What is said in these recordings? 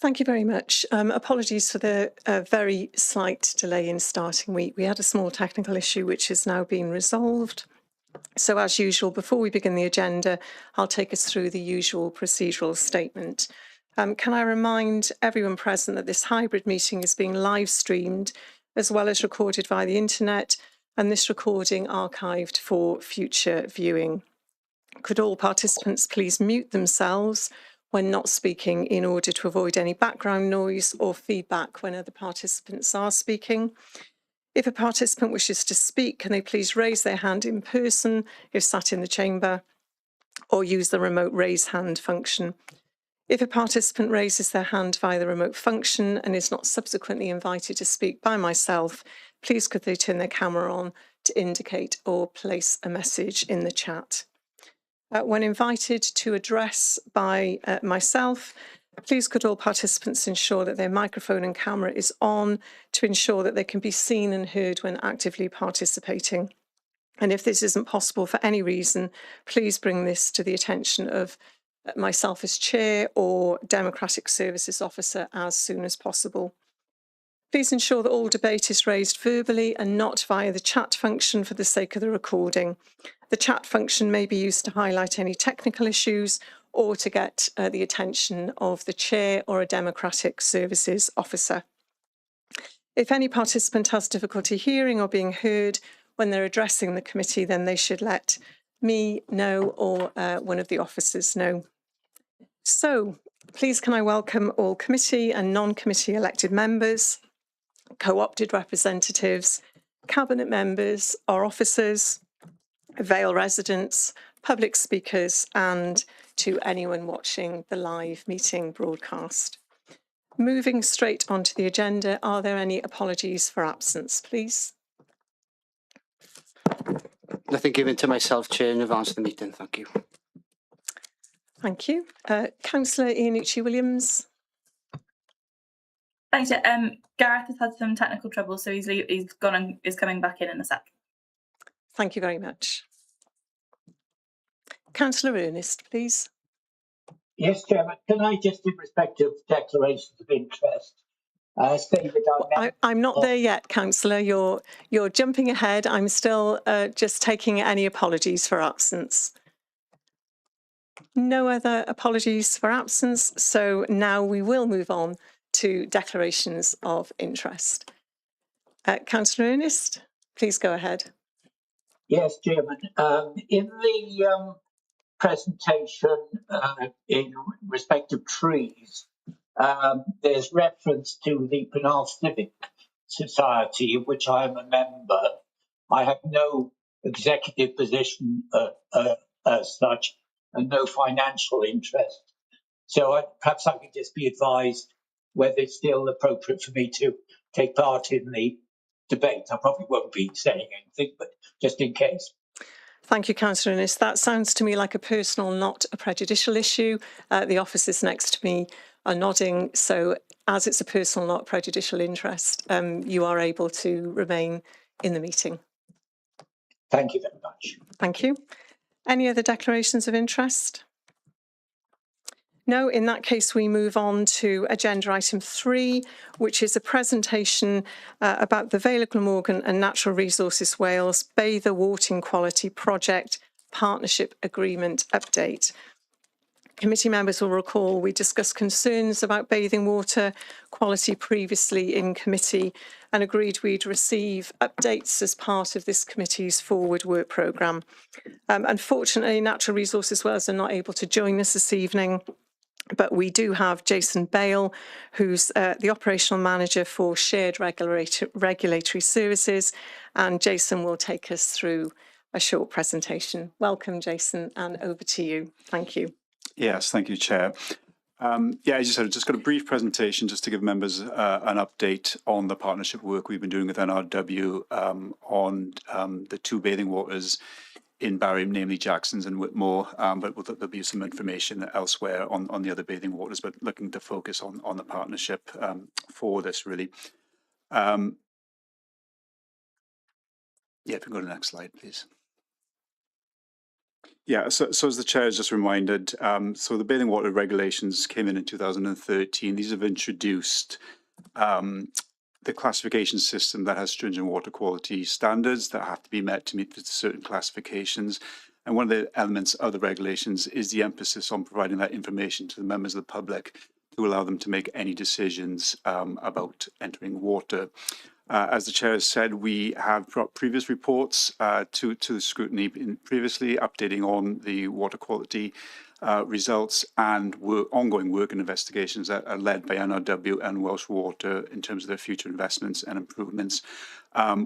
Thank you very much. Apologies for the very slight delay in starting. We had a small technical issue which has now been resolved. So as usual, before we begin the agenda, I'll take us through the usual procedural statement. Can I remind everyone present that this hybrid meeting is being live streamed as well as recorded via the internet, and this recording archived for future viewing. Could all participants please mute themselves when not speaking in order to avoid any background noise or feedback when other participants are speaking? If a participant wishes to speak, can they please raise their hand in person if sat in the chamber, or use the remote raise hand function. If a participant raises their hand via the remote function and is not subsequently invited to speak by myself, please could they turn their camera on to indicate or place a message in the chat. When invited to address by myself, please could all participants ensure that their microphone and camera is on to ensure that they can be seen and heard when actively participating. And if this isn't possible for any reason, please bring this to the attention of myself as chair or Democratic Services Officer as soon as possible. Please ensure that all debate is raised verbally and not via the chat function for the sake of the recording. The chat function may be used to highlight any technical issues or to get the attention of the chair or a Democratic Services Officer. If any participant has difficulty hearing or being heard when they're addressing the committee, then they should let me know or one of the officers know. So, please can I welcome all committee and non-committee elected members, co-opted representatives, cabinet members, our officers, Vale residents, public speakers, and to anyone watching the live meeting broadcast. Moving straight onto the agenda, are there any apologies for absence, please? Nothing given to myself, Chair, in advance of the meeting. Thank you. Thank you. Councillor Iannucci-Williams. Thanks. Gareth has had some technical trouble, so he's gone and is coming back in a sec. Thank you very much. Councillor Ernest, please. Yes, Chairman. Can I just, in respect of declarations of interest, say that I'm not there yet, Councillor. You're jumping ahead. I'm still just taking any apologies for absence. No other apologies for absence. So now we will move on to declarations of interest. Councillor Ernest, please go ahead. Yes, Chairman. In the presentation in respect of trees, there's reference to the Penal Civic Society, of which I am a member. I have no executive position as such and no financial interest. So perhaps I could just be advised whether it's still appropriate for me to take part in the debate. I probably won't be saying anything, but just in case. Thank you, Councillor Innes. That sounds to me like a personal, not a prejudicial issue. The officers next to me are nodding. So as it's a personal, not prejudicial interest, you are able to remain in the meeting. Thank you very much. Thank you. Any other declarations of interest? No, in that case, we move on to agenda item 3, which is a presentation about the Vale of Glamorgan and Natural Resources Wales Bather Water Quality Project Partnership Agreement Update. Committee members will recall we discussed concerns about bathing water quality previously in committee and agreed we'd receive updates as part of this committee's forward work programme. Unfortunately, Natural Resources Wales are not able to join us this evening, but we do have Jason Bale, who's the operational manager for shared regulatory services, and Jason will take us through a short presentation. Welcome, Jason, and over to you. Thank you. Yes, thank you, Chair. Yeah, as you said, just got a brief presentation just to give members an update on the partnership work we've been doing with NRW on the 2 bathing waters in Barry, namely Jackson's and Whitmore, but there'll be some information elsewhere on the other bathing waters, but looking to focus on the partnership for this, really. Yeah, if we go to the next slide, please. Yeah, so as the chair has just reminded, so the bathing water regulations came in 2013. These have introduced the classification system that has stringent water quality standards that have to be met to meet certain classifications. And one of the elements of the regulations is the emphasis on providing that information to the members of the public to allow them to make any decisions about entering water. As the chair has said, we have brought previous reports to the scrutiny previously, updating on the water quality results and ongoing work and investigations that are led by NRW and Welsh Water in terms of their future investments and improvements.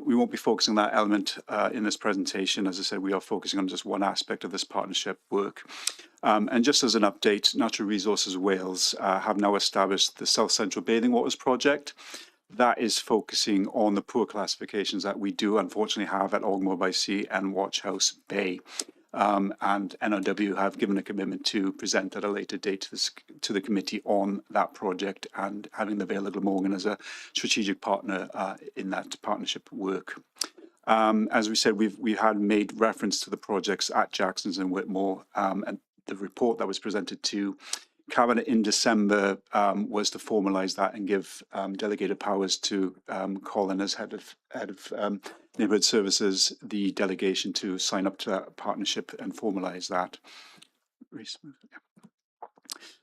We won't be focusing on that element in this presentation. As I said, we are focusing on just one aspect of this partnership work. And just as an update, Natural Resources Wales have now established the South Central Bathing Waters Project. That is focusing on the poor classifications that we do unfortunately have at Ogmore by Sea and Watch House Bay. And NRW have given a commitment to present at a later date to the committee on that project, and having the Vale of Glamorgan as a strategic partner in that partnership work. As we said, we had made reference to the projects at Jackson's and Whitmore, and the report that was presented to Cabinet in December was to formalise that and give delegated powers to Colin as head of Neighbourhood Services, the delegation to sign up to that partnership and formalise that.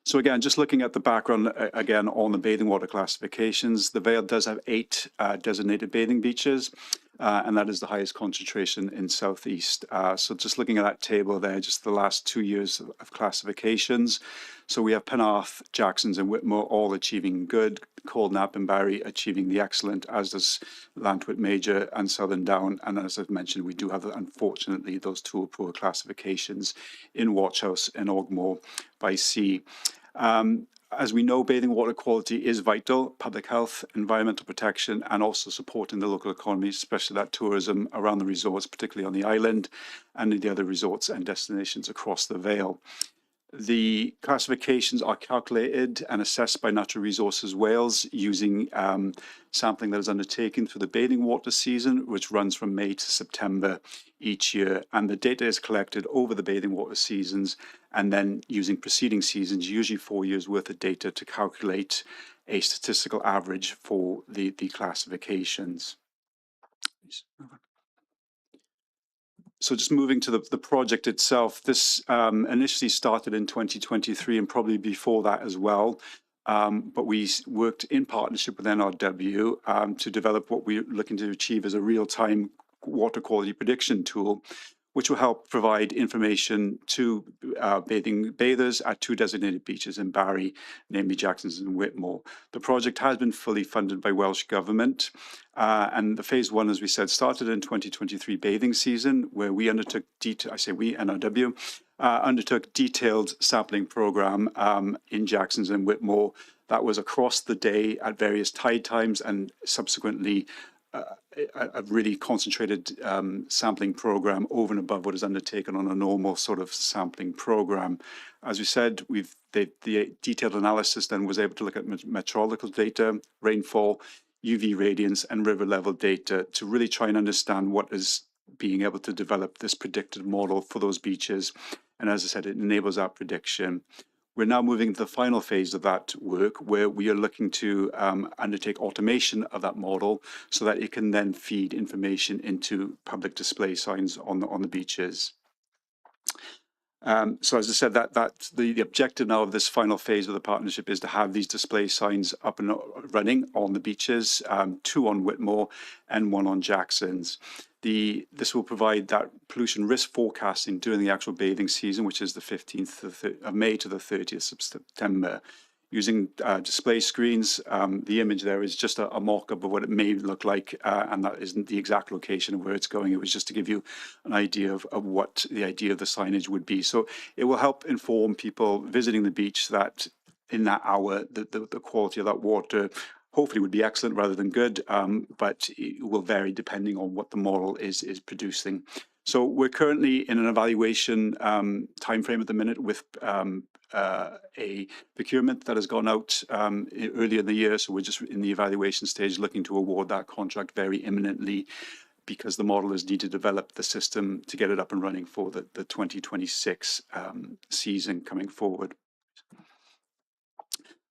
So again, just looking at the background again on the bathing water classifications, the Vale does have 8 designated bathing beaches, and that is the highest concentration in South East. So just looking at that table there, just the last 2 years of classifications. So we have Penarth, Jackson's and Whitmore all achieving good, Coldnap and Barry achieving the excellent, as does Llantwit Major and Southern Down. And as I've mentioned, we do have, unfortunately, those 2 poor classifications in Watch House and Ogmore by Sea. As we know, bathing water quality is vital, public health, environmental protection, and also supporting the local economy, especially that tourism around the resorts, particularly on the island and the other resorts and destinations across the Vale. The classifications are calculated and assessed by Natural Resources Wales using sampling that is undertaken for the bathing water season, which runs from May to September each year. And the data is collected over the bathing water seasons and then using preceding seasons, usually 4 years worth of data, to calculate a statistical average for the classifications. So just moving to the project itself, this initially started in 2023 and probably before that as well. But we worked in partnership with NRW to develop what we're looking to achieve as a real-time water quality prediction tool, which will help provide information to bathers at 2 designated beaches in Barry, namely Jackson's and Whitmore. The project has been fully funded by Welsh Government, and the phase 1, as we said, started in 2023 bathing season, where we undertook, NRW, undertook detailed sampling programme in Jackson's and Whitmore. That was across the day at various tide times, and subsequently a really concentrated sampling program over and above what is undertaken on a normal sort of sampling program. As we said, the detailed analysis then was able to look at meteorological data, rainfall, UV radiance and river level data to really try and understand what is being able to develop this predicted model for those beaches. And as I said, it enables our prediction. We're now moving to the final phase of that work, where we are looking to undertake automation of that model so that it can then feed information into public display signs on the beaches. So as I said, the objective now of this final phase of the partnership is to have these display signs up and running on the beaches, 2 on Whitmore and 1 on Jackson's. This will provide that pollution risk forecasting during the actual bathing season, which is the 15th of May to the 30th of September. Using display screens, the image there is just a mock-up of what it may look like, and that isn't the exact location of where it's going. It was just to give you an idea of what the idea of the signage would be. So it will help inform people visiting the beach that in that hour, the quality of that water hopefully would be excellent rather than good, but it will vary depending on what the model is producing. So we're currently in an evaluation timeframe at the minute with a procurement that has gone out earlier in the year. So we're just in the evaluation stage looking to award that contract very imminently. because the model is needed to develop the system to get it up and running for the 2026 season coming forward.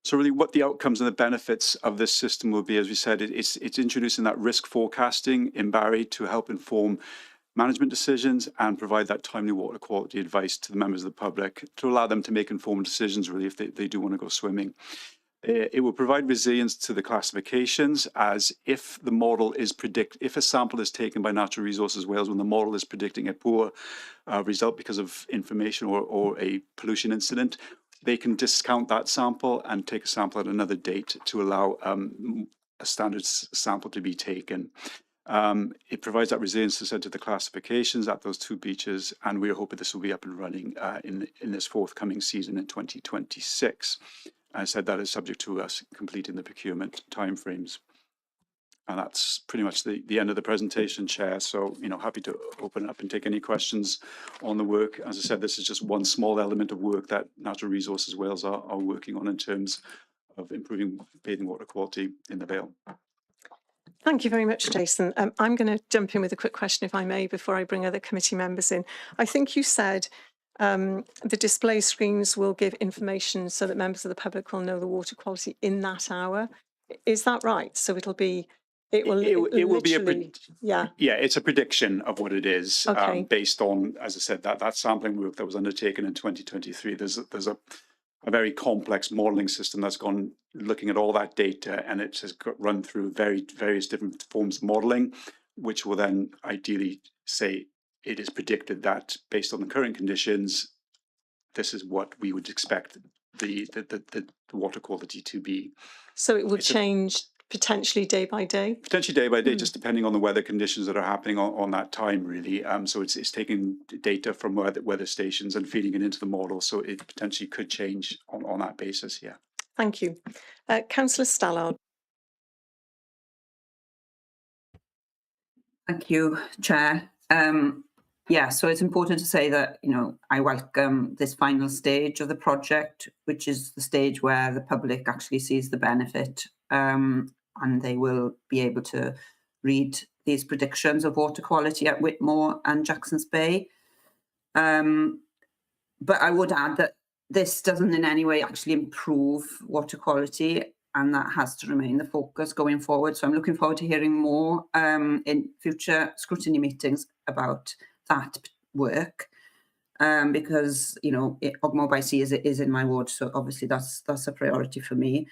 So really what the outcomes and the benefits of this system will be, as we said, it's introducing that risk forecasting in Barry to help inform management decisions and provide that timely water quality advice to the members of the public to allow them to make informed decisions really if they do want to go swimming. It will provide resilience to the classifications, as if the model is if a sample is taken by Natural Resources Wales when the model is predicting a poor result because of information or a pollution incident, they can discount that sample and take a sample at another date to allow a standard sample to be taken. It provides that resilience to the classifications at those 2 beaches, and we're hoping this will be up and running in this forthcoming season in 2026. I said that is subject to us completing the procurement timeframes. And that's pretty much the end of the presentation, Chair. So, happy to open up and take any questions on the work. As I said, this is just one small element of work that Natural Resources Wales are working on in terms of improving bathing water quality in the Vale. Thank you very much, Jason. I'm going to jump in with a quick question, if I may, before I bring other committee members in. I think you said the display screens will give information so that members of the public will know the water quality in that hour. Is that right? So it will be it's a prediction of what it is, okay. Based on, as I said, that sampling work that was undertaken in 2023. There's a very complex modelling system that's gone looking at all that data, and it has run through various different forms of modelling, which will then ideally say it is predicted that based on the current conditions, this is what we would expect the water quality to be. So it will change potentially day by day? Potentially day by day, just depending on the weather conditions that are happening on that time, really. So it's taking data from weather stations and feeding it into the model. So it potentially could change on that basis, yeah. Thank you. Councillor Stallard. Thank you, Chair. So it's important to say that, I welcome this final stage of the project, which is the stage where the public actually sees the benefit, and they will be able to read these predictions of water quality at Whitmore and Jackson's Bay. But I would add that this doesn't in any way actually improve water quality, and that has to remain the focus going forward. So I'm looking forward to hearing more in future scrutiny meetings about that work, because Ogmore by Sea is in my ward, so obviously that's a priority for me.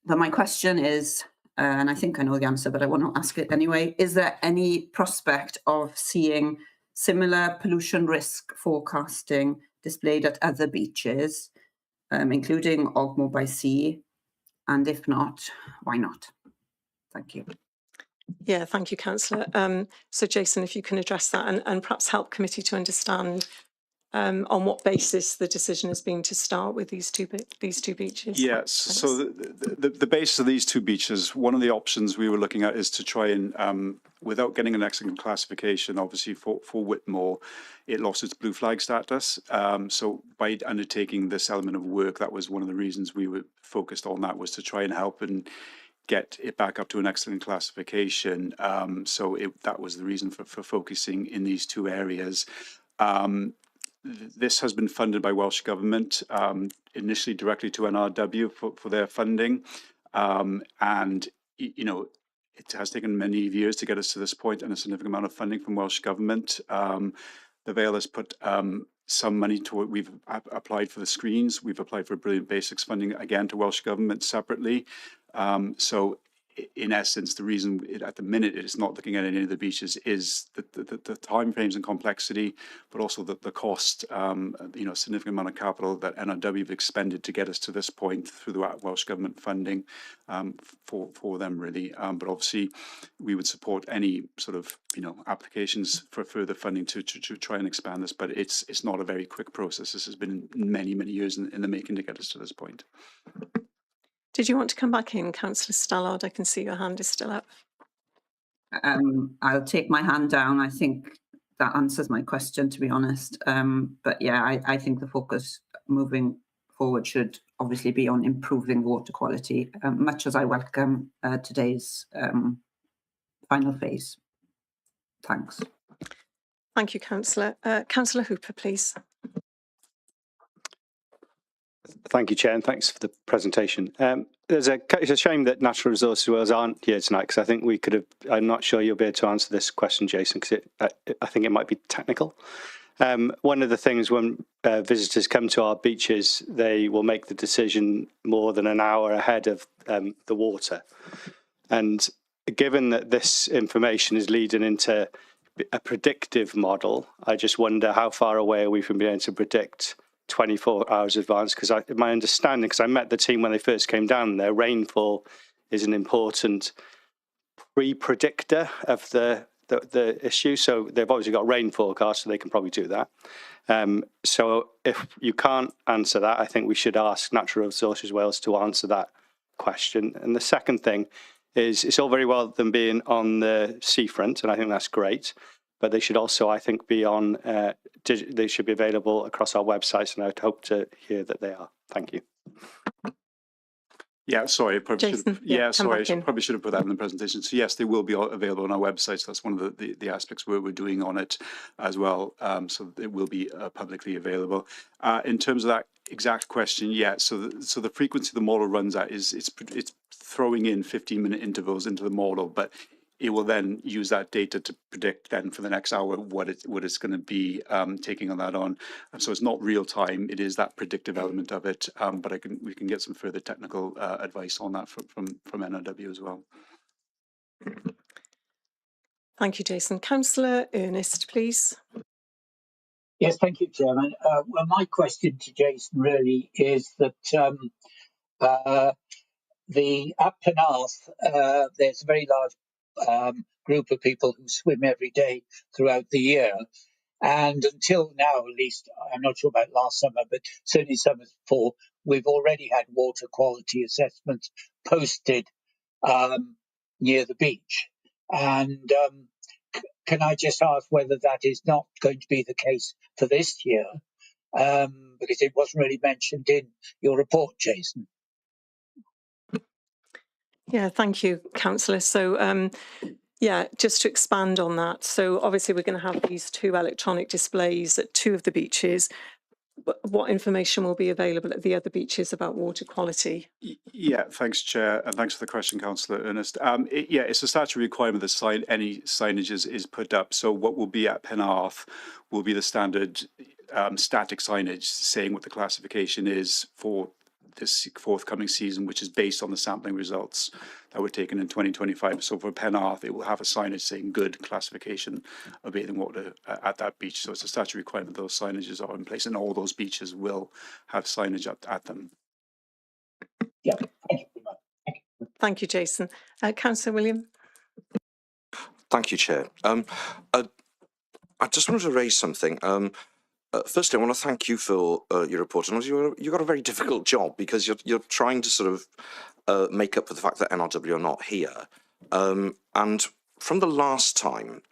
But my question is, and I think I know the answer, but I want to ask it anyway: is there any prospect of seeing similar pollution risk forecasting displayed at other beaches, including Ogmore by Sea? And if not, why not? Thank you. Yeah, thank you, Councillor. So, Jason, if you can address that and perhaps help committee to understand on what basis the decision has been to start with these two beaches. Yes, so the basis of these 2 beaches, one of the options we were looking at is to try and, without getting an excellent classification, obviously for Whitmore, it lost its blue flag status. So by undertaking this element of work, that was one of the reasons we were focused on that, was to try and help and get it back up to an excellent classification. So that was the reason for focusing in these 2 areas. This has been funded by Welsh Government, initially directly to NRW for their funding. And, it has taken many years to get us to this point, and a significant amount of funding from Welsh Government. The Vale has put some money to it. We've applied for the screens. We've applied for Brilliant Basics funding, again, to Welsh Government separately. So in essence, the reason at the minute it is not looking at any of the beaches is the time frames and complexity, but also the cost, significant amount of capital that NRW have expended to get us to this point through the Welsh Government funding for them, really. But obviously, we would support any sort of, applications for further funding to try and expand this, but it's not a very quick process. This has been many, many years in the making to get us to this point. Did you want to come back in, Councillor Stallard? I can see your hand is still up. I'll take my hand down. I think that answers my question, to be honest. But yeah, I think the focus moving forward should obviously be on improving water quality, much as I welcome today's final phase. Thanks. Thank you, Councillor. Councillor Hooper, please. Thank you, Chair, and thanks for the presentation. It's a shame that Natural Resources Wales aren't here tonight, because I think we could have. I'm not sure you'll be able to answer this question, Jason, because I think it might be technical. One of the things when visitors come to our beaches, they will make the decision more than an hour ahead of the water. And given that this information is leading into a predictive model, I just wonder how far away are we from being able to predict 24 hours advance? Because my understanding, because I met the team when they first came down there, rainfall is an important pre-predictor of the issue. So they've obviously got rain forecasts, so they can probably do that. So if you can't answer that, I think we should ask Natural Resources Wales to answer that question. And the second thing is, it's all very well them being on the seafront, and I think that's great, but they should also, I think, be on, they should be available across our websites, and I'd hope to hear that they are. Thank you. Yeah, sorry, I probably should have, Jason, yeah, sorry, probably should have put that in the presentation. So yes, they will be available on our websites. That's one of the aspects we're doing on it as well. So it will be publicly available. In terms of that exact question, yeah. So the frequency the model runs at is it's throwing in 15-minute intervals into the model, but it will then use that data to predict then for the next hour what it's going to be taking on that on. So it's not real time. It is that predictive element of it. But we can get some further technical advice on that from NRW as well. Thank you, Jason. Councillor Ernest, please. Yes, thank you, Chairman. Well, my question to Jason really is that up Penarth, there's a very large group of people who swim every day throughout the year. And until now, at least, I'm not sure about last summer, but certainly summers before, we've already had water quality assessments posted near the beach. And can I just ask whether that is not going to be the case for this year? Because it wasn't really mentioned in your report, Jason. Yeah, thank you, Councillor. So, yeah, just to expand on that. So obviously we're going to have these 2 electronic displays at 2 of the beaches. But what information will be available at the other beaches about water quality? Yeah, thanks, Chair, and thanks for the question, Councillor Ernest. It's a statutory requirement that any signage is put up. So what will be at Penarth will be the standard static signage saying what the classification is for this forthcoming season, which is based on the sampling results that were taken in 2025. So for Penarth, it will have a signage saying good classification of bathing water at that beach. So it's a statutory requirement those signages are in place, and all those beaches will have signage at them. Yeah, thank you very much. Thank you, Jason. Councillor William. Thank you, Chair. I just wanted to raise something. Firstly, I want to thank you for your report. And you've got a very difficult job, because you're trying to sort of make up for the fact that NRW are not here. And from the last time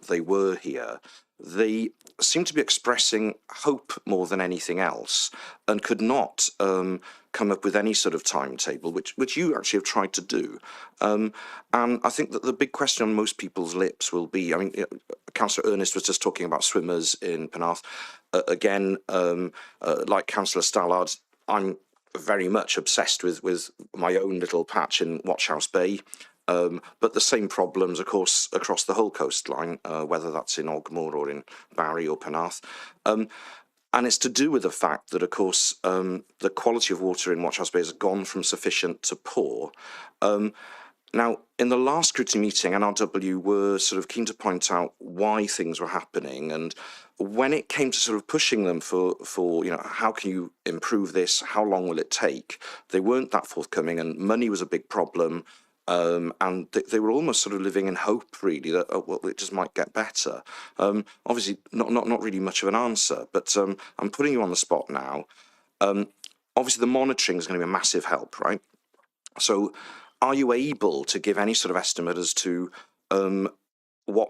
they were here, they seem to be expressing hope more than anything else, and could not come up with any sort of timetable, which you actually have tried to do. And I think that the big question on most people's lips will be, I mean, Councillor Ernest was just talking about swimmers in Penarth. Again, like Councillor Stallard, I'm very much obsessed with my own little patch in Watchhouse Bay. But the same problems, of course, across the whole coastline, whether that's in Ogmore or in Barry or Penarth. And it's to do with the fact that, of course, the quality of water in Watchhouse Bay has gone from sufficient to poor. Now, in the last Scrutiny meeting, NRW were sort of keen to point out why things were happening. And when it came to sort of pushing them for how can you improve this? How long will it take? They weren't that forthcoming, and money was a big problem. And they were almost sort of living in hope, really, that well, it just might get better. Obviously, not really much of an answer, but I'm putting you on the spot now. Obviously, the monitoring is going to be a massive help, right? So, are you able to give any sort of estimate as to what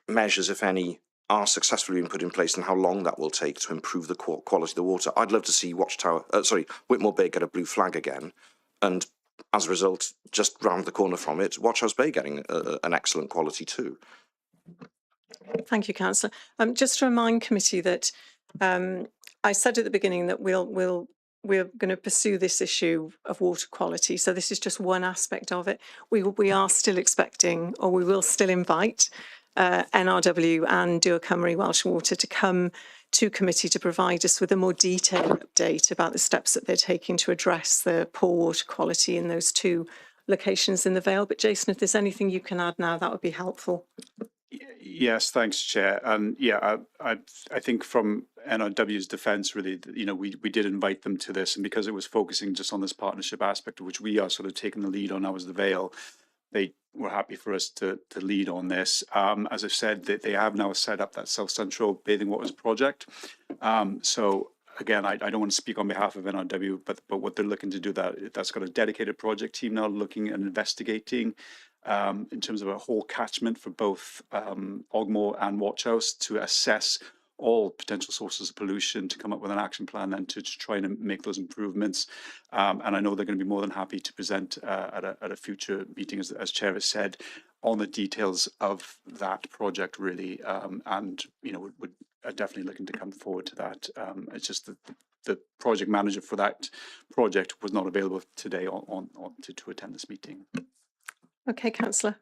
measures, if any, are successfully being put in place, and how long that will take to improve the quality of the water? I'd love to see Whitmore Bay get a blue flag again, and as a result, just round the corner from it, Watchhouse Bay getting an excellent quality too. Thank you, Councillor. Just to remind committee that I said at the beginning that we're going to pursue this issue of water quality. So this is just one aspect of it. We are still expecting, or we will still invite NRW and Dŵr Cymru Welsh Water to come to committee to provide us with a more detailed update about the steps that they're taking to address the poor water quality in those two locations in the Vale. But Jason, if there's anything you can add now, that would be helpful. Yes, thanks, Chair. And yeah, I think from NRW's defence, really, you know, we did invite them to this, and because it was focusing just on this partnership aspect, which we are sort of taking the lead on now as the Vale, they were happy for us to lead on this. As I've said, they have now set up that self-central bathing waters project. So again, I don't want to speak on behalf of NRW, but what they're looking to do, that's got a dedicated project team now looking and investigating in terms of a whole catchment for both Ogmore and Watchhouse to assess all potential sources of pollution, to come up with an action plan and to try and make those improvements. And I know they're going to be more than happy to present at a future meeting, as Chair has said, on the details of that project, really. And, you know, we're definitely looking to come forward to that. It's just that the project manager for that project was not available today to attend this meeting. Okay, Councillor.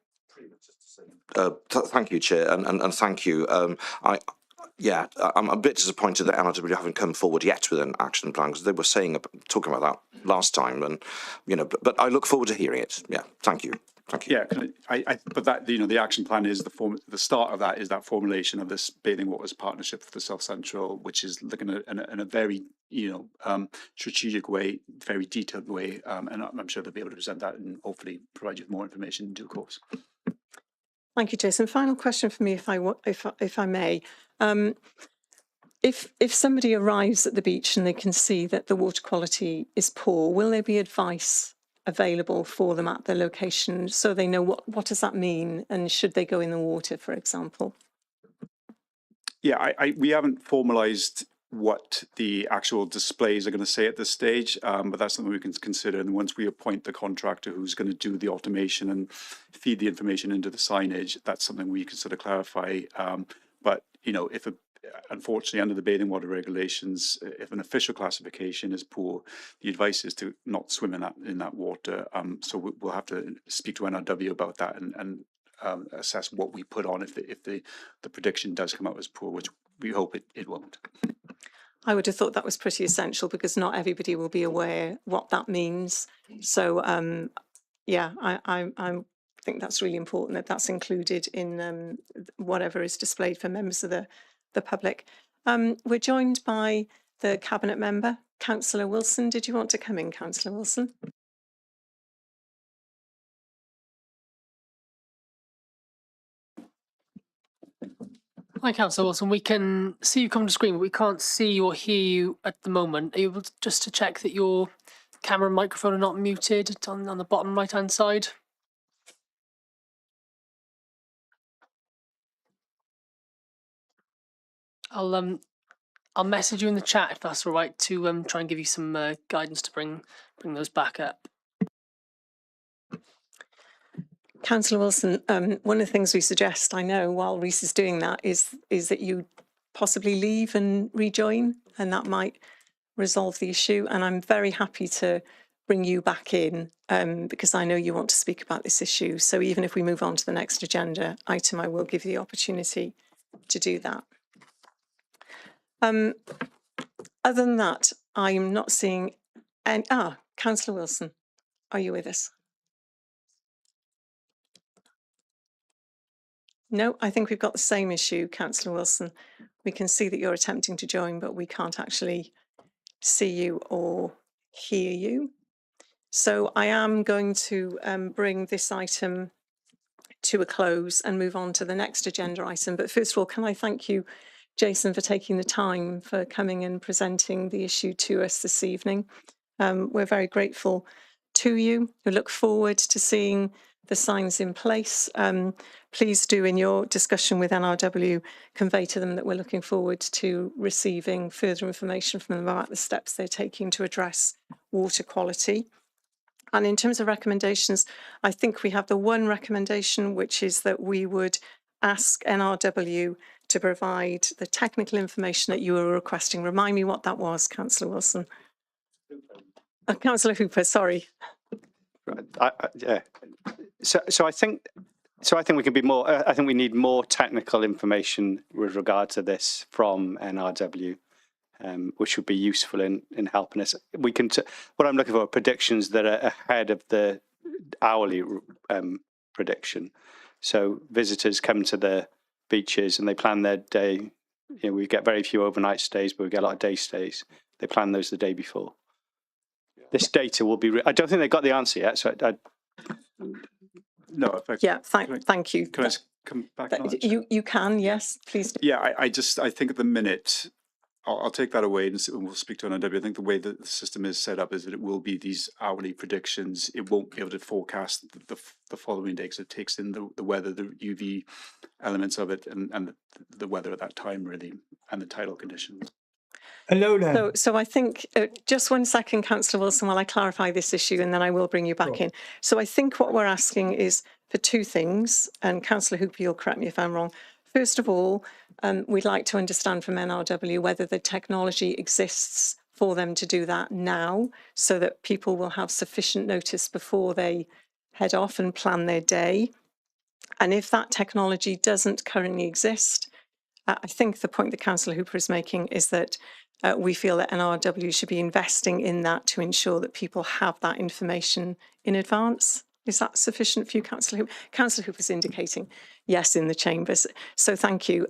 Thank you, Chair, and thank you. I'm a bit disappointed that NRW haven't come forward yet with an action plan, because they were talking about that last time, and you know. But I look forward to hearing it. Yeah, thank you. Thank you. Yeah, but that, you know, the action plan is the start of that is that formulation of this bathing waters partnership for the South Central, which is looking at in a very, you know, strategic way, very detailed way, and I'm sure they'll be able to present that and hopefully provide you with more information in due course. Thank you, Jason. Final question for me, if I may. If somebody arrives at the beach and they can see that the water quality is poor, will there be advice available for them at the location so they know what does that mean, and should they go in the water, for example? Yeah, we haven't formalised what the actual displays are going to say at this stage, but that's something we can consider. And once we appoint the contractor who's going to do the automation and feed the information into the signage, that's something we can sort of clarify. But, you know, unfortunately, under the bathing water regulations, if an official classification is poor, the advice is to not swim in that water. So we'll have to speak to NRW about that and assess what we put on if the prediction does come out as poor, which we hope it won't. I would have thought that was pretty essential, because not everybody will be aware what that means. So, yeah, I think that's really important that that's included in whatever is displayed for members of the public. We're joined by the Cabinet Member, Councillor Wilson. Did you want to come in, Councillor Wilson? Hi, Councillor Wilson. We can see you come to screen, but we can't see or hear you at the moment. Are you able to, just to check that your camera and microphone are not muted on the bottom right-hand side? I'll message you in the chat if that's all right, to try and give you some guidance to bring those back up. Councillor Wilson, one of the things we suggest, I know, while Rhys is doing that, is that you possibly leave and rejoin, and that might resolve the issue. And I'm very happy to bring you back in, because I know you want to speak about this issue. So even if we move on to the next agenda item, I will give you the opportunity to do that. Other than that, I'm not seeing any... Councillor Wilson, are you with us? No, I think we've got the same issue, Councillor Wilson. We can see that you're attempting to join, but we can't actually see you or hear you. So I am going to bring this item to a close and move on to the next agenda item. But first of all, can I thank you, Jason, for taking the time for coming and presenting the issue to us this evening. We're very grateful to you. We look forward to seeing the signs in place. Please do, in your discussion with NRW, convey to them that we're looking forward to receiving further information from them about the steps they're taking to address water quality. And in terms of recommendations, I think we have the one recommendation, which is that we would ask NRW to provide the technical information that you were requesting. Remind me what that was, Councillor Wilson. Councillor Hooper, sorry. Right. Yeah. So I think we can be more. I think we need more technical information with regard to this from NRW, which would be useful in helping us. We can. What I'm looking for are predictions that are ahead of the hourly prediction. So visitors come to the beaches and they plan their day. You know, we get very few overnight stays, but we get a lot of day stays. They plan those the day before. This data will be. I don't think they got the answer yet. So No, if I, Yeah, thank you. can I just come back on that? You can, yes, please do. Yeah, I think at the minute, I'll take that away and we'll speak to NRW. I think the way that the system is set up is that it will be these hourly predictions. It won't be able to forecast the following day because it takes in the weather, the UV elements of it, and the weather at that time really, and the tidal conditions. Hello there. So I think, just 1 second, Councillor Wilson, while I clarify this issue, and then I will bring you back in. So I think what we're asking is for two things, and Councillor Hooper, you'll correct me if I'm wrong. First of all, we'd like to understand from NRW whether the technology exists for them to do that now, so that people will have sufficient notice before they head off and plan their day. And if that technology doesn't currently exist, I think the point that Councillor Hooper is making is that we feel that NRW should be investing in that to ensure that people have that information in advance. Is that sufficient for you, Councillor Hooper? Councillor Hooper's indicating yes in the chambers. So thank you.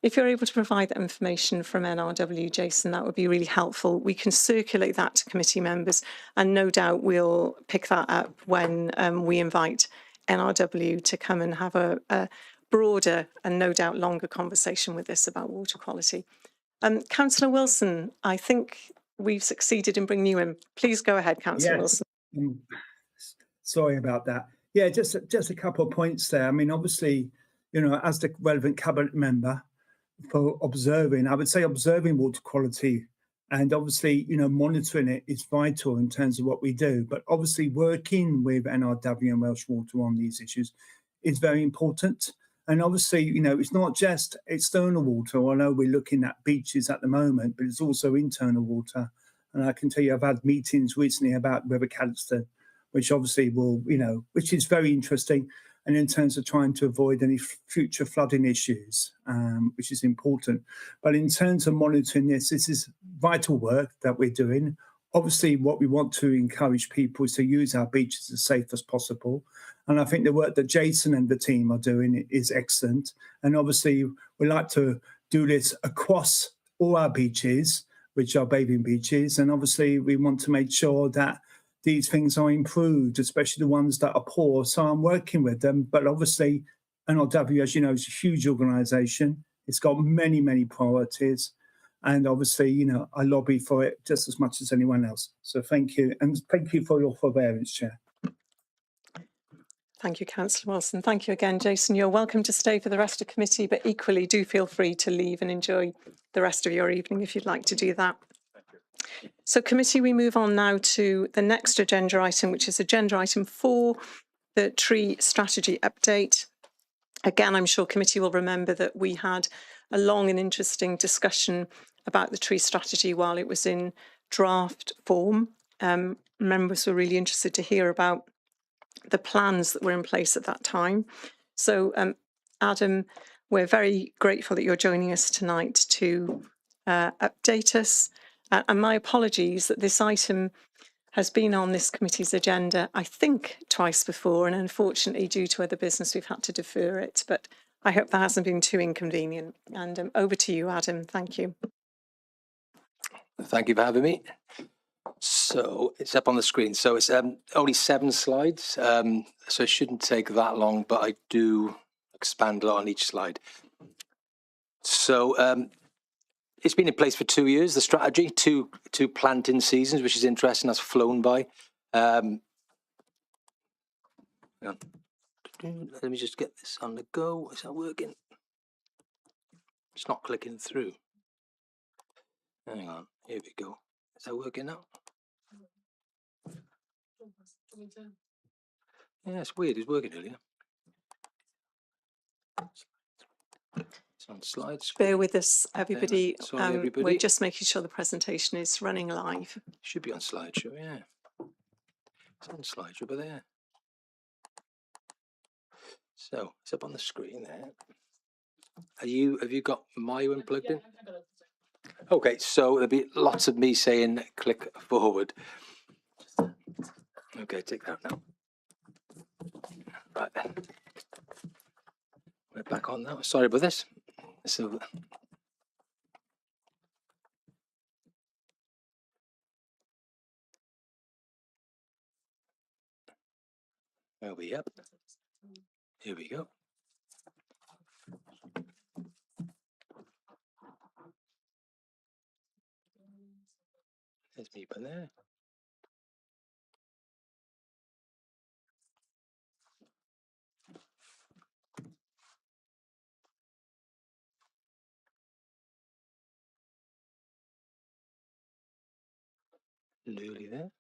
If you're able to provide that information from NRW, Jason, that would be really helpful. We can circulate that to committee members, and no doubt we'll pick that up when we invite NRW to come and have a broader and no doubt longer conversation with us about water quality. Councillor Wilson, I think we've succeeded in bringing you in. Please go ahead, Councillor Wilson. Sorry about that. Yeah, just a couple of points there. I mean, obviously, you know, as the relevant cabinet member for observing, I would say observing water quality and obviously, you know, monitoring it is vital in terms of what we do. But obviously working with NRW and Welsh Water on these issues is very important. And obviously, you know, it's not just external water. I know we're looking at beaches at the moment, but it's also internal water. And I can tell you I've had meetings recently about River Cadston, which obviously will, you know, which is very interesting. And in terms of trying to avoid any future flooding issues, which is important. But in terms of monitoring this is vital work that we're doing. Obviously, what we want to encourage people is to use our beaches as safe as possible. And I think the work that Jason and the team are doing is excellent. And obviously, we like to do this across all our beaches, which are bathing beaches. And obviously, we want to make sure that these things are improved, especially the ones that are poor. So I'm working with them. But obviously, NRW, as you know, is a huge organisation. It's got many, many priorities. And obviously, you know, I lobby for it just as much as anyone else. So thank you. And thank you for your forbearance, Chair. Thank you, Councillor Wilson. Thank you again, Jason. You're welcome to stay for the rest of committee, but equally do feel free to leave and enjoy the rest of your evening if you'd like to do that. So committee, we move on now to the next agenda item, which is agenda item 4, the tree strategy update. Again, I'm sure committee will remember that we had a long and interesting discussion about the tree strategy while it was in draft form. Members were really interested to hear about the plans that were in place at that time. So, Adam, we're very grateful that you're joining us tonight to update us. And my apologies that this item has been on this committee's agenda, I think, twice before, and unfortunately, due to other business, we've had to defer it. But I hope that hasn't been too inconvenient. And over to you, Adam. Thank you. Thank you for having me. So it's up on the screen. So it's only 7 slides, so it shouldn't take that long, but I do expand a lot on each slide. So it's been in place for 2 years, the strategy, two planting seasons, which is interesting. That's flown by. Let me just get this on the go. Is that working? It's not clicking through. Hang on, here we go. Is that working now? Yeah, it's weird. It's working earlier. On slides. Bear with us, everybody. Sorry, everybody. We're just making sure the presentation is running live. Should be on slideshow, yeah. It's on slideshow over there. So it's up on the screen there. Have you got Mae'n plugged in? Okay, so there'll be lots of me saying click forward. Okay, take that now. Right then. We're back on now. Sorry about this. So are we up? Here we go. There's me by there. Nearly there.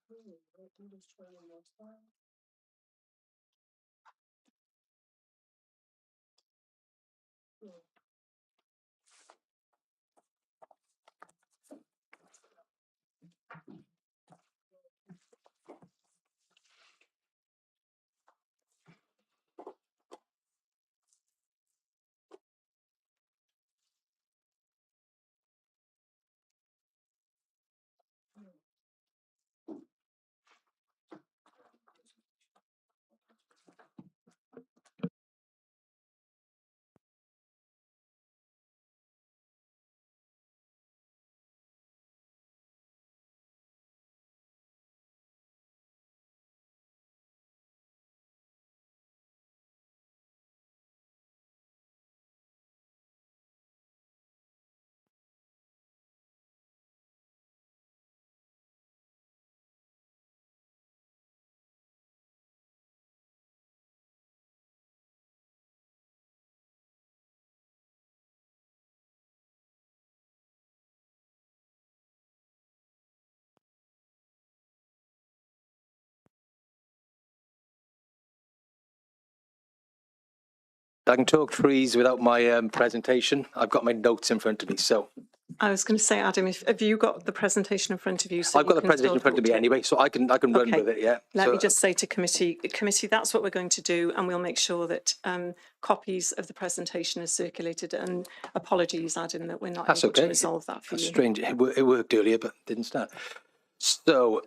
I can talk trees without my presentation. I've got my notes in front of me, so. I was going to say, Adam, have you got the presentation in front of you? So I've got the presentation in front of me anyway, so I can run Okay. with it, yeah. Let me just say to committee, that's what we're going to do, and we'll make sure that copies of the presentation are circulated. And apologies, Adam, that we're not able to resolve that for That's you. strange. It worked earlier, but didn't start. So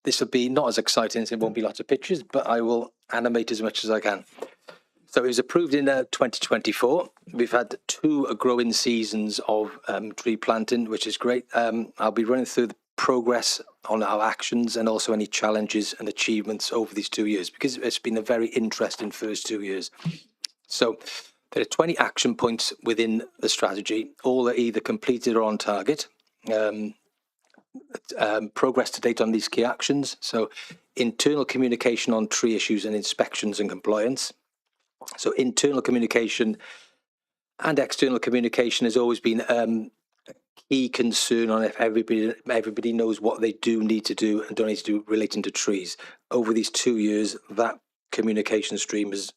this will be not as exciting, so it won't be lots of pictures, but I will animate as much as I can. So it was approved in 2024. We've had 2 growing seasons of tree planting, which is great. I'll be running through the progress on our actions and also any challenges and achievements over these 2 years, because it's been a very interesting first 2 years. So there are 20 action points within the strategy. All are either completed or on target. Progress to date on these key actions. So internal communication on tree issues and inspections and compliance. So internal communication and external communication has always been a key concern on if everybody knows what they do need to do and don't need to do relating to trees. Over these 2 years, that communication stream has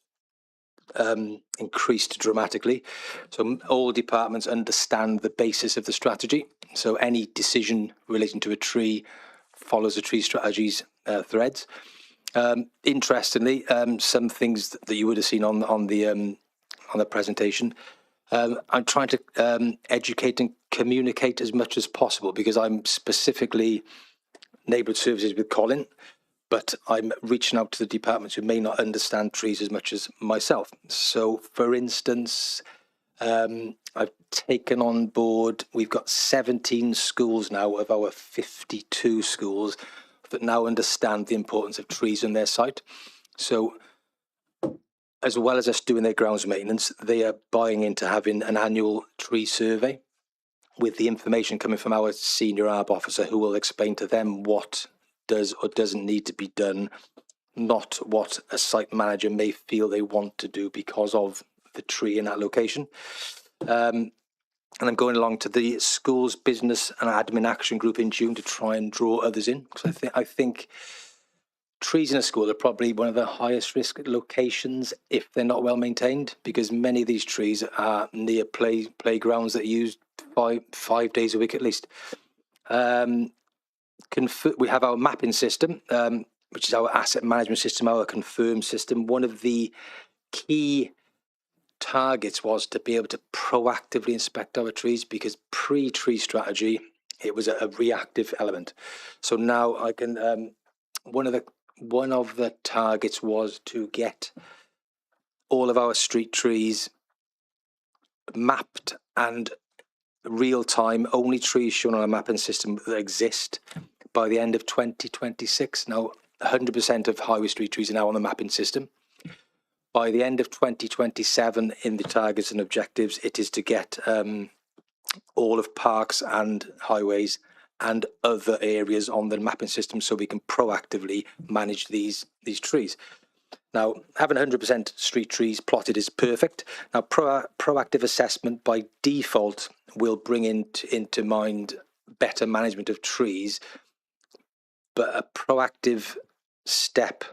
increased dramatically. So all departments understand the basis of the strategy. So any decision relating to a tree follows the tree strategy's threads. Interestingly, some things that you would have seen on the presentation, I'm trying to educate and communicate as much as possible, because I'm specifically neighbourhood services with Colin, but I'm reaching out to the departments who may not understand trees as much as myself. So, for instance, I've taken on board, we've got 17 schools now of our 52 schools that now understand the importance of trees on their site. So as well as us doing their grounds maintenance, they are buying into having an annual tree survey with the information coming from our senior ARB officer, who will explain to them what does or doesn't need to be done, not what a site manager may feel they want to do because of the tree in that location. And I'm going along to the schools business and admin action group in June to try and draw others in, because I think trees in a school are probably one of the highest risk locations if they're not well maintained, because many of these trees are near playgrounds that are used five days a week at least. We have our mapping system, which is our asset management system, our confirm system. One of the key targets was to be able to proactively inspect our trees, because pre-tree strategy, it was a reactive element. So now I can, one of the targets was to get all of our street trees mapped and real time, only trees shown on a mapping system that exist by the end of 2026. Now, 100% of highway street trees are now on the mapping system. By the end of 2027, in the targets and objectives, it is to get all of parks and highways and other areas on the mapping system, so we can proactively manage these trees. Now, having 100% street trees plotted is perfect. Now, proactive assessment by default will bring into mind better management of trees, but a proactive step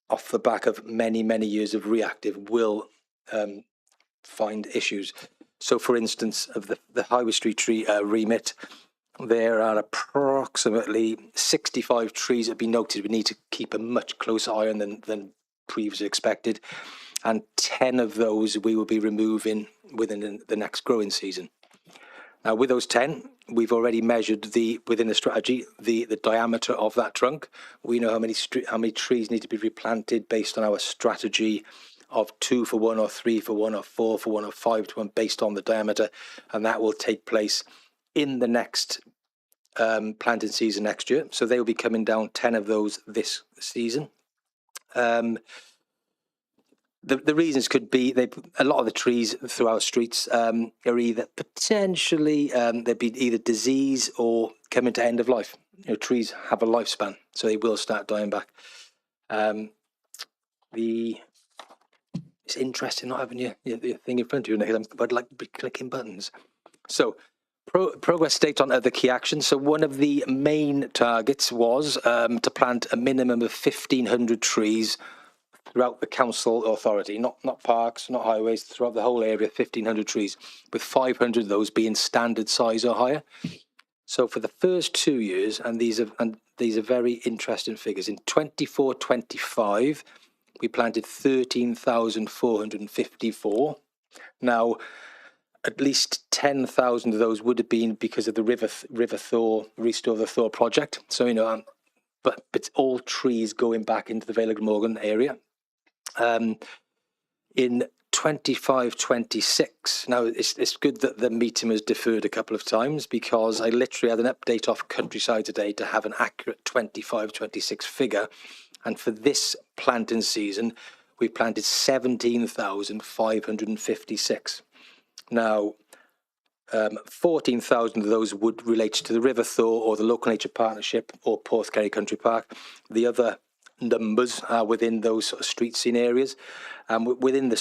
off the back of many, many years of reactive will find issues. So, for instance, of the highway street tree remit, there are approximately 65 trees that have been noted we need to keep a much closer eye on than previously expected, and 10 of those we will be removing within the next growing season. Now, with those 10, we've already measured within the strategy the diameter of that trunk. We know how many trees need to be replanted based on our strategy of 2 for 1 or 3 for 1 or 4 for 1 or 5 to 1 based on the diameter, and that will take place in the next planting season next year. So they will be coming down 10 of those this season. The reasons could be a lot of the trees through our streets are either potentially they'd be either disease or coming to end of life. You know, trees have a lifespan, so they will start dying back. It's interesting not having your thing in front of you, Nick. I'd like to be clicking buttons. So, progress date on other key actions. So one of the main targets was to plant a minimum of 1,500 trees throughout the council authority, not parks, not highways, throughout the whole area, 1,500 trees, with 500 of those being standard size or higher. So for the first 2 years, and these are very interesting figures, in 24-25, we planted 13,454. Now, at least 10,000 of those would have been because of the River Thor, Restore the Thor project. So, you know, but it's all trees going back into the Vale of Glamorgan area. In 25-26, now it's good that the meeting was deferred a couple of times, because I literally had an update off Countryside today to have an accurate 25-26 figure. And for this planting season, we planted 17,556. Now, 14,000 of those would relate to the River Thor or the Local Nature Partnership or Porthcurry Country Park. The other numbers are within those sort of street scene areas. Within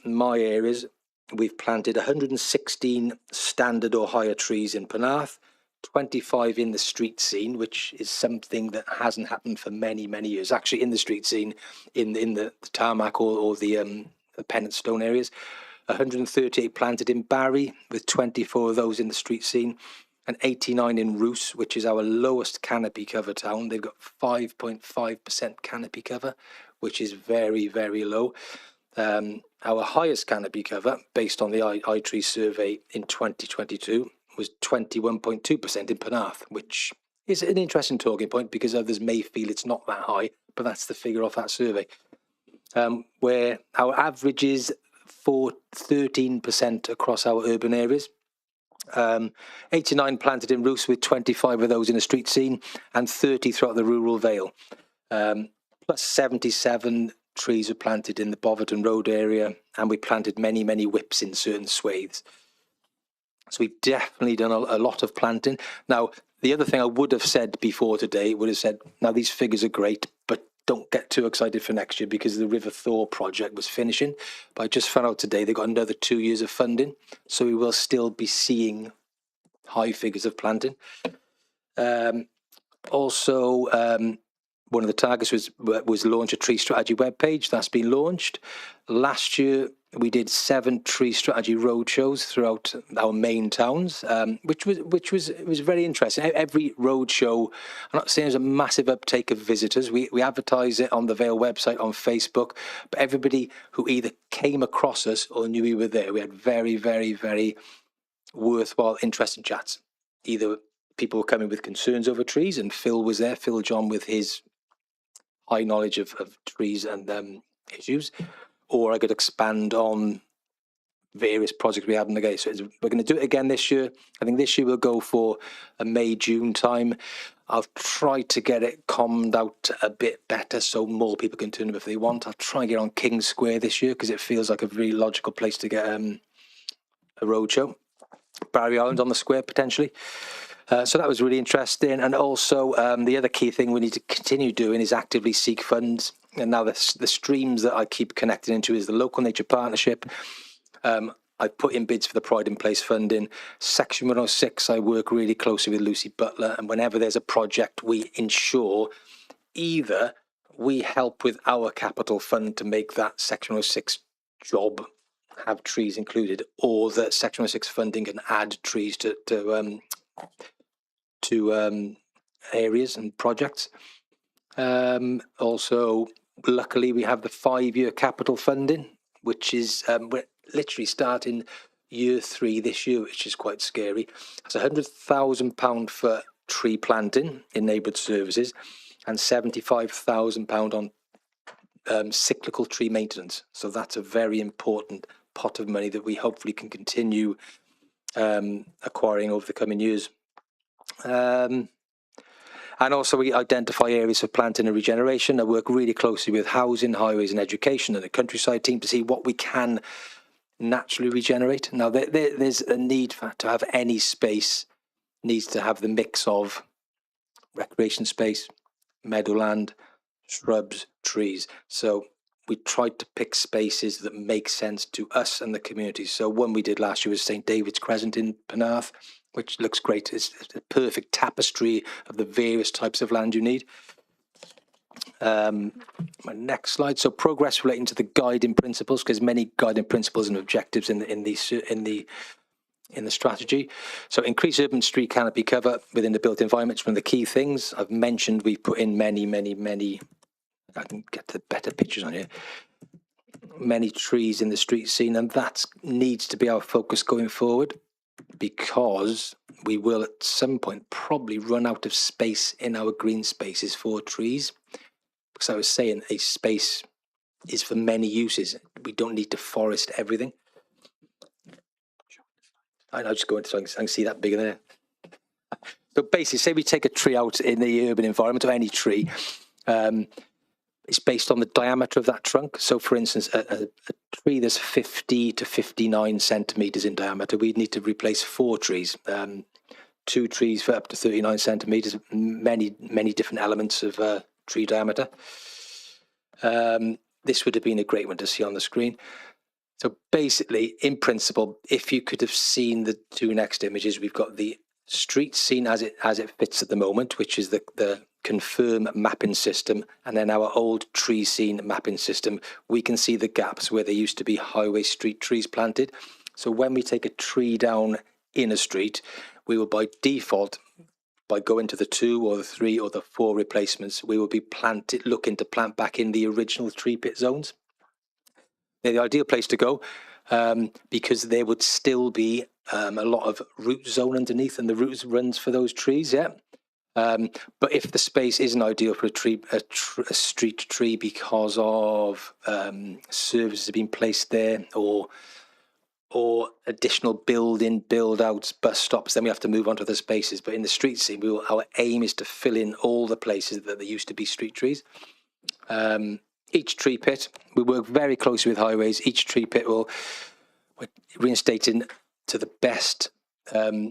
my areas, we've planted 116 standard or higher trees in Penarth, 25 in the street scene, which is something that hasn't happened for many, many years. Actually, in the street scene, in the tarmac or the Pennant Stone areas, 138 planted in Barry, with 24 of those in the street scene, and 89 in Roos, which is our lowest canopy cover town. They've got 5.5% canopy cover, which is very, very low. Our highest canopy cover, based on the iTree survey in 2022, was 21.2% in Penarth, which is an interesting talking point, because others may feel it's not that high, but that's the figure of that survey. Where our average is for 13% across our urban areas. 89 planted in Roos, with 25 of those in the street scene, and 30 throughout the rural vale. Plus 77 trees were planted in the Boverton Road area, and we planted many, many whips in certain swathes. So we've definitely done a lot of planting. Now, the other thing I would have said before today would have said, now these figures are great, but don't get too excited for next year, because the River Thor project was finishing. But I just found out today they've got another 2 years of funding, so we will still be seeing high figures of planting. Also, one of the targets was launch a tree strategy webpage. That's been launched. Last year, we did 7 tree strategy roadshows throughout our main towns, which was very interesting. Every roadshow, I'm not saying there's a massive uptake of visitors. We advertise it on the Vale website, on Facebook, but everybody who either came across us or knew we were there, we had very, very, very worthwhile, interesting chats. Either people were coming with concerns over trees, and Phil was there, Phil John, with his high knowledge of trees and issues, or I could expand on various projects we had in the game. So we're going to do it again this year. I think this year we'll go for a May, June time. I'll try to get it calmed out a bit better so more people can turn up if they want. I'll try and get on King Square this year because it feels like a really logical place to get a roadshow. Barry Island on the square potentially. So that was really interesting. And also the other key thing we need to continue doing is actively seek funds. And now the streams that I keep connecting into is the Local Nature Partnership. I put in bids for the Pride in Place funding. Section 106, I work really closely with Lucy Butler. And whenever there's a project, we ensure either we help with our capital fund to make that Section 106 job have trees included, or that Section 106 funding can add trees to areas and projects. Also, luckily, we have the 5-year capital funding, which is we're literally starting year 3 this year, which is quite scary. It's £100,000 for tree planting in neighbourhood services and £75,000 on cyclical tree maintenance. So that's a very important pot of money that we hopefully can continue acquiring over the coming years. And also we identify areas for planting and regeneration. I work really closely with housing, highways and education and the countryside team to see what we can naturally regenerate. Now there's a need to have any space needs to have the mix of recreation space, meadowland, shrubs, trees. So we tried to pick spaces that make sense to us and the community. So one we did last year was St. David's Crescent in Penarth, which looks great. It's a perfect tapestry of the various types of land you need. My next slide. So progress relating to the guiding principles, because many guiding principles and objectives in the strategy. So increase urban street canopy cover within the built environment is one of the key things. I've mentioned we've put in many, I can get the better pictures on here, many trees in the street scene, and that needs to be our focus going forward, because we will at some point probably run out of space in our green spaces for trees. Because I was saying a space is for many uses. We don't need to forest everything. I'll just go into so I can see that bigger there. So basically, say we take a tree out in the urban environment, or any tree, it's based on the diameter of that trunk. So for instance, a tree that's 50 to 59 centimetres in diameter, we'd need to replace 4 trees. 2 trees for up to 39 centimetres, many different elements of tree diameter. This would have been a great one to see on the screen. So basically, in principle, if you could have seen the 2 next images, we've got the street scene as it fits at the moment, which is the confirm mapping system, and then our old tree scene mapping system. We can see the gaps where there used to be highway street trees planted. So when we take a tree down in a street, we will by default, by going to the 2 or the 3 or the 4 replacements, we will be looking to plant back in the original tree pit zones. They're the ideal place to go, because there would still be a lot of root zone underneath, and the roots runs for those trees, yeah. But if the space isn't ideal for a street tree because of services have been placed there, or additional build outs, bus stops, then we have to move on to other spaces. But in the street scene, our aim is to fill in all the places that there used to be street trees. Each tree pit, we work very closely with highways. Each tree pit we're reinstating to the best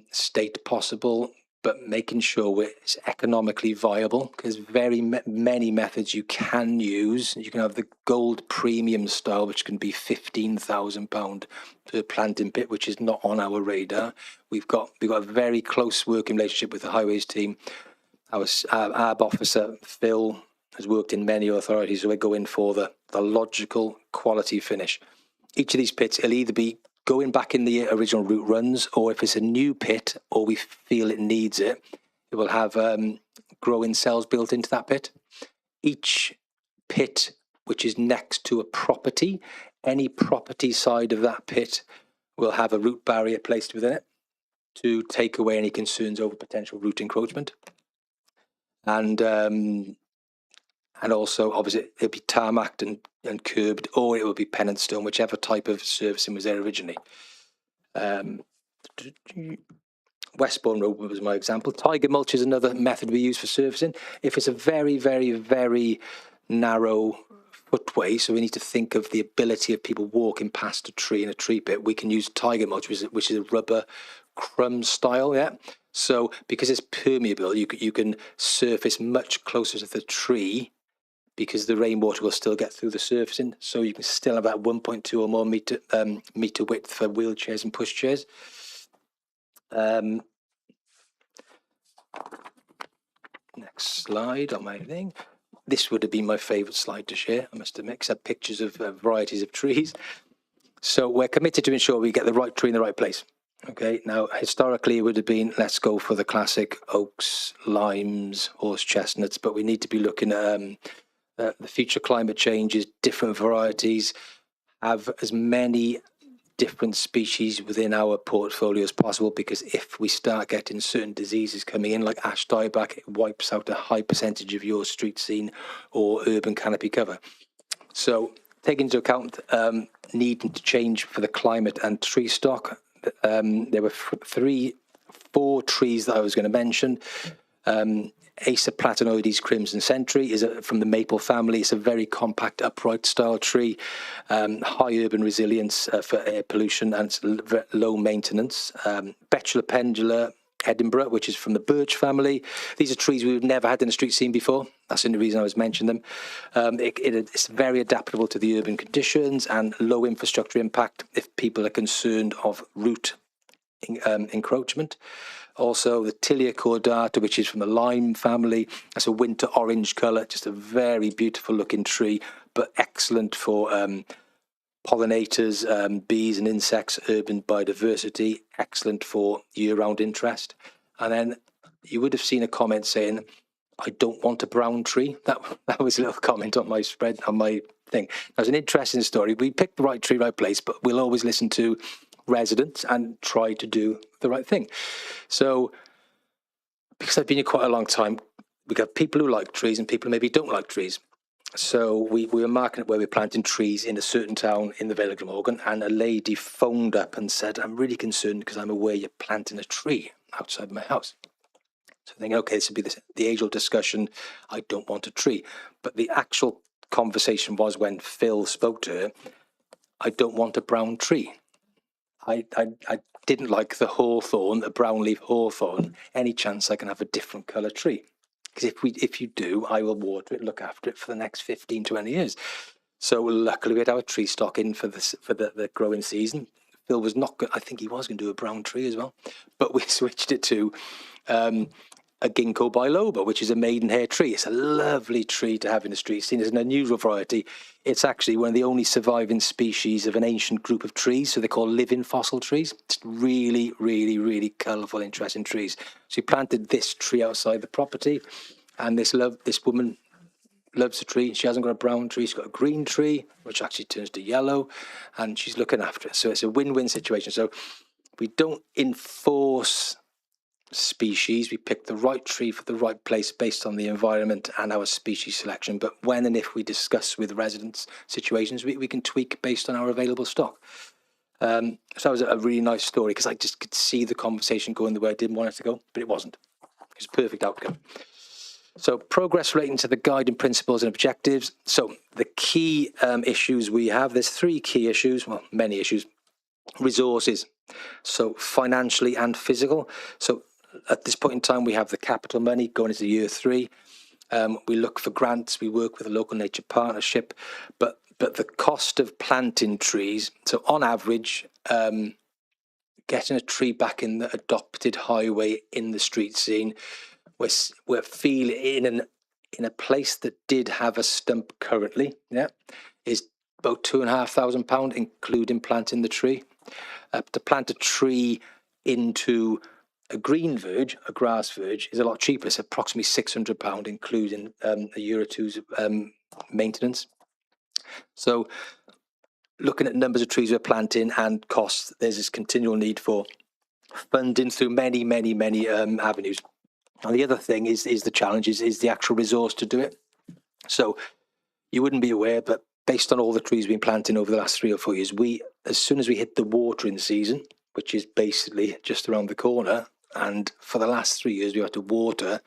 state possible, but making sure it's economically viable, because many methods you can use. You can have the gold premium style, which can be £15,000 per planting pit, which is not on our radar. We've got a very close working relationship with the highways team. Our ARB officer, Phil, has worked in many authorities, so we're going for the logical quality finish. Each of these pits will either be going back in the original route runs, or if it's a new pit or we feel it needs it, it will have growing cells built into that pit. Each pit which is next to a property, any property side of that pit will have a root barrier placed within it to take away any concerns over potential root encroachment. And also, obviously, it'll be tarmacked and curbed, or it will be pen and stone, whichever type of servicing was there originally. Westbourne Road was my example. Tiger mulch is another method we use for servicing. If it's a very, very, very narrow footway, so we need to think of the ability of people walking past a tree in a tree pit, we can use tiger mulch, which is a rubber crumb style, yeah. So because it's permeable, you can surface much closer to the tree because the rainwater will still get through the surfacing. So you can still have that 1.2 or more meter width for wheelchairs and pushchairs. Next slide on my thing. This would have been my favourite slide to share, I must admit, except pictures of varieties of trees. So we're committed to ensure we get the right tree in the right place. Okay, now historically it would have been, let's go for the classic oaks, limes, horse chestnuts, but we need to be looking at the future climate changes, different varieties, have as many different species within our portfolio as possible, because if we start getting certain diseases coming in, like ash dieback, it wipes out a high percentage of your street scene or urban canopy cover. So take into account needing to change for the climate and tree stock. There were 4 trees that I was going to mention. Acer platanoides crimson century is from the maple family. It's a very compact upright style tree, high urban resilience for air pollution, and it's low maintenance. Betula pendula Edinburgh, which is from the birch family. These are trees we've never had in the street scene before. That's the only reason I was mentioning them. It's very adaptable to the urban conditions and low infrastructure impact if people are concerned of root encroachment. Also, the Tilia cordata, which is from the lime family. That's a winter orange colour, just a very beautiful looking tree, but excellent for pollinators, bees and insects, urban biodiversity, excellent for year-round interest. And then you would have seen a comment saying, I don't want a brown tree. That was a little comment on my spread, on my thing. That was an interesting story. We picked the right tree, right place, but we'll always listen to residents and try to do the right thing. So, because I've been here quite a long time, we got people who like trees and people who maybe don't like trees. So we were marking it where we're planting trees in a certain town in the Vale of Glamorgan, and a lady phoned up and said, I'm really concerned because I'm aware you're planting a tree outside my house. So I think, okay, this would be the age-old discussion, I don't want a tree. But the actual conversation was when Phil spoke to her, I don't want a brown tree. I didn't like the hawthorn, the brown leaf hawthorn, any chance I can have a different colour tree. Because if you do, I will water it, look after it for the next 15, 20 years. So luckily we had our tree stock in for the growing season. Phil was not good. I think he was going to do a brown tree as well. But we switched it to a ginkgo biloba, which is a maidenhair tree. It's a lovely tree to have in the street scene. It's an unusual variety. It's actually one of the only surviving species of an ancient group of trees, so they're called living fossil trees. It's really, really, really colourful, interesting trees. So we planted this tree outside the property, and this woman loves the tree. She hasn't got a brown tree, she's got a green tree, which actually turns to yellow, and she's looking after it. So it's a win-win situation. So we don't enforce species, we pick the right tree for the right place based on the environment and our species selection. But when and if we discuss with residents situations, we can tweak based on our available stock. So that was a really nice story, because I just could see the conversation going the way I didn't want it to go, but it wasn't. It was a perfect outcome. So progress relating to the guiding principles and objectives. So the key issues we have, there's 3 key issues, well, many issues. Resources, so financially and physical. So at this point in time, we have the capital money going into year 3. We look for grants. We work with a local nature partnership, but the cost of planting trees. So on average, getting a tree back in the adopted highway in the street scene, we're feeling in a place that did have a stump currently, is about £2,500, including planting the tree. To plant a tree into a green verge, a grass verge, is a lot cheaper. It's approximately £600, including a year or two's maintenance. So looking at numbers of trees we're planting and costs, there's this continual need for funding through many avenues. And the other thing is the challenge is the actual resource to do it. So you wouldn't be aware, but based on all the trees we've been planting over the last 3 or 4 years, as soon as we hit the watering season, which is basically just around the corner, and for the last 3 years we had to water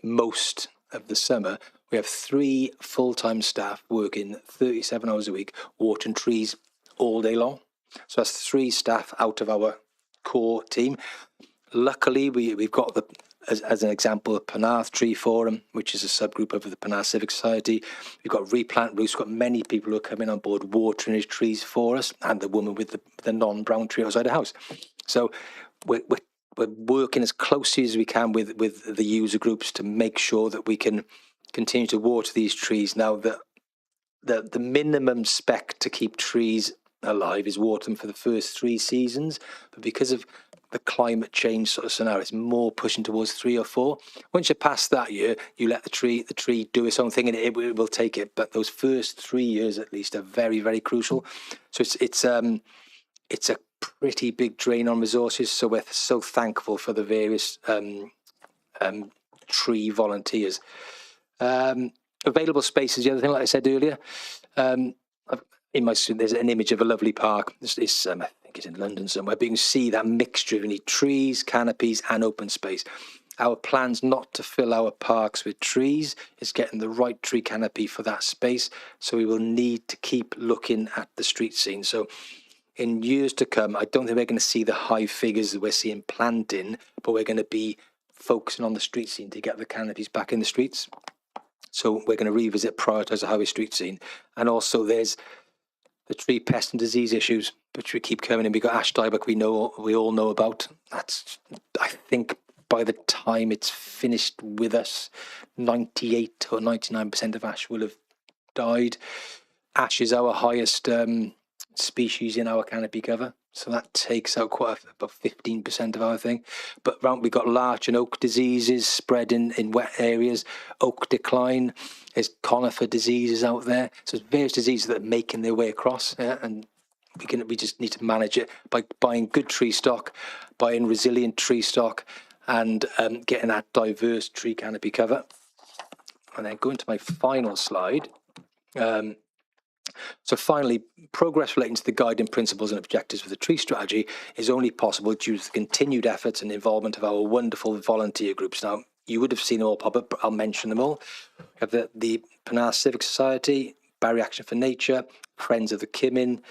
most of the summer, we have 3 full-time staff working 37 hours a week, watering trees all day long. So that's 3 staff out of our core team. Luckily, we've got as an example, the Penarth Tree Forum, which is a subgroup of the Penarth Civic Society. We've got Replant Roots. We've got many people who are coming on board watering his trees for us, and the woman with the non-brown tree outside the house. So we're working as closely as we can with the user groups to make sure that we can continue to water these trees. Now, the minimum spec to keep trees alive is water them for the first 3 seasons, but because of the climate change sort of scenario, it's more pushing towards 3 or 4. Once you're past that year, you let the tree do its own thing, and it will take it. But those first 3 years at least are very crucial. So it's a pretty big drain on resources. So we're so thankful for the various tree volunteers. Available spaces, the other thing, like I said earlier, in my student, there's an image of a lovely park. I think it's in London somewhere, but you can see that mixture. We need trees, canopies, and open space. Our plan's not to fill our parks with trees, it's getting the right tree canopy for that space. So we will need to keep looking at the street scene. So in years to come, I don't think we're going to see the high figures that we're seeing planting, but we're going to be focusing on the street scene to get the canopies back in the streets. So we're going to revisit, prioritise the highway street scene. And also there's the tree pest and disease issues, which we keep coming in. We've got ash dieback we all know about. That's, I think by the time it's finished with us, 98 or 99% of ash will have died. Ash is our highest species in our canopy cover. So that takes out about 15% of our thing. But we've got larch and oak diseases spread in wet areas, oak decline, there's conifer diseases out there. So there's various diseases that are making their way across, and we just need to manage it by buying good tree stock, buying resilient tree stock, and getting that diverse tree canopy cover. And then going to my final slide. So finally, progress relating to the guiding principles and objectives of the tree strategy is only possible due to the continued efforts and involvement of our wonderful volunteer groups. Now, you would have seen them all pop up, but I'll mention them all. We have the Penarth Civic Society, Barrier Action for Nature, Friends of the Kimmin,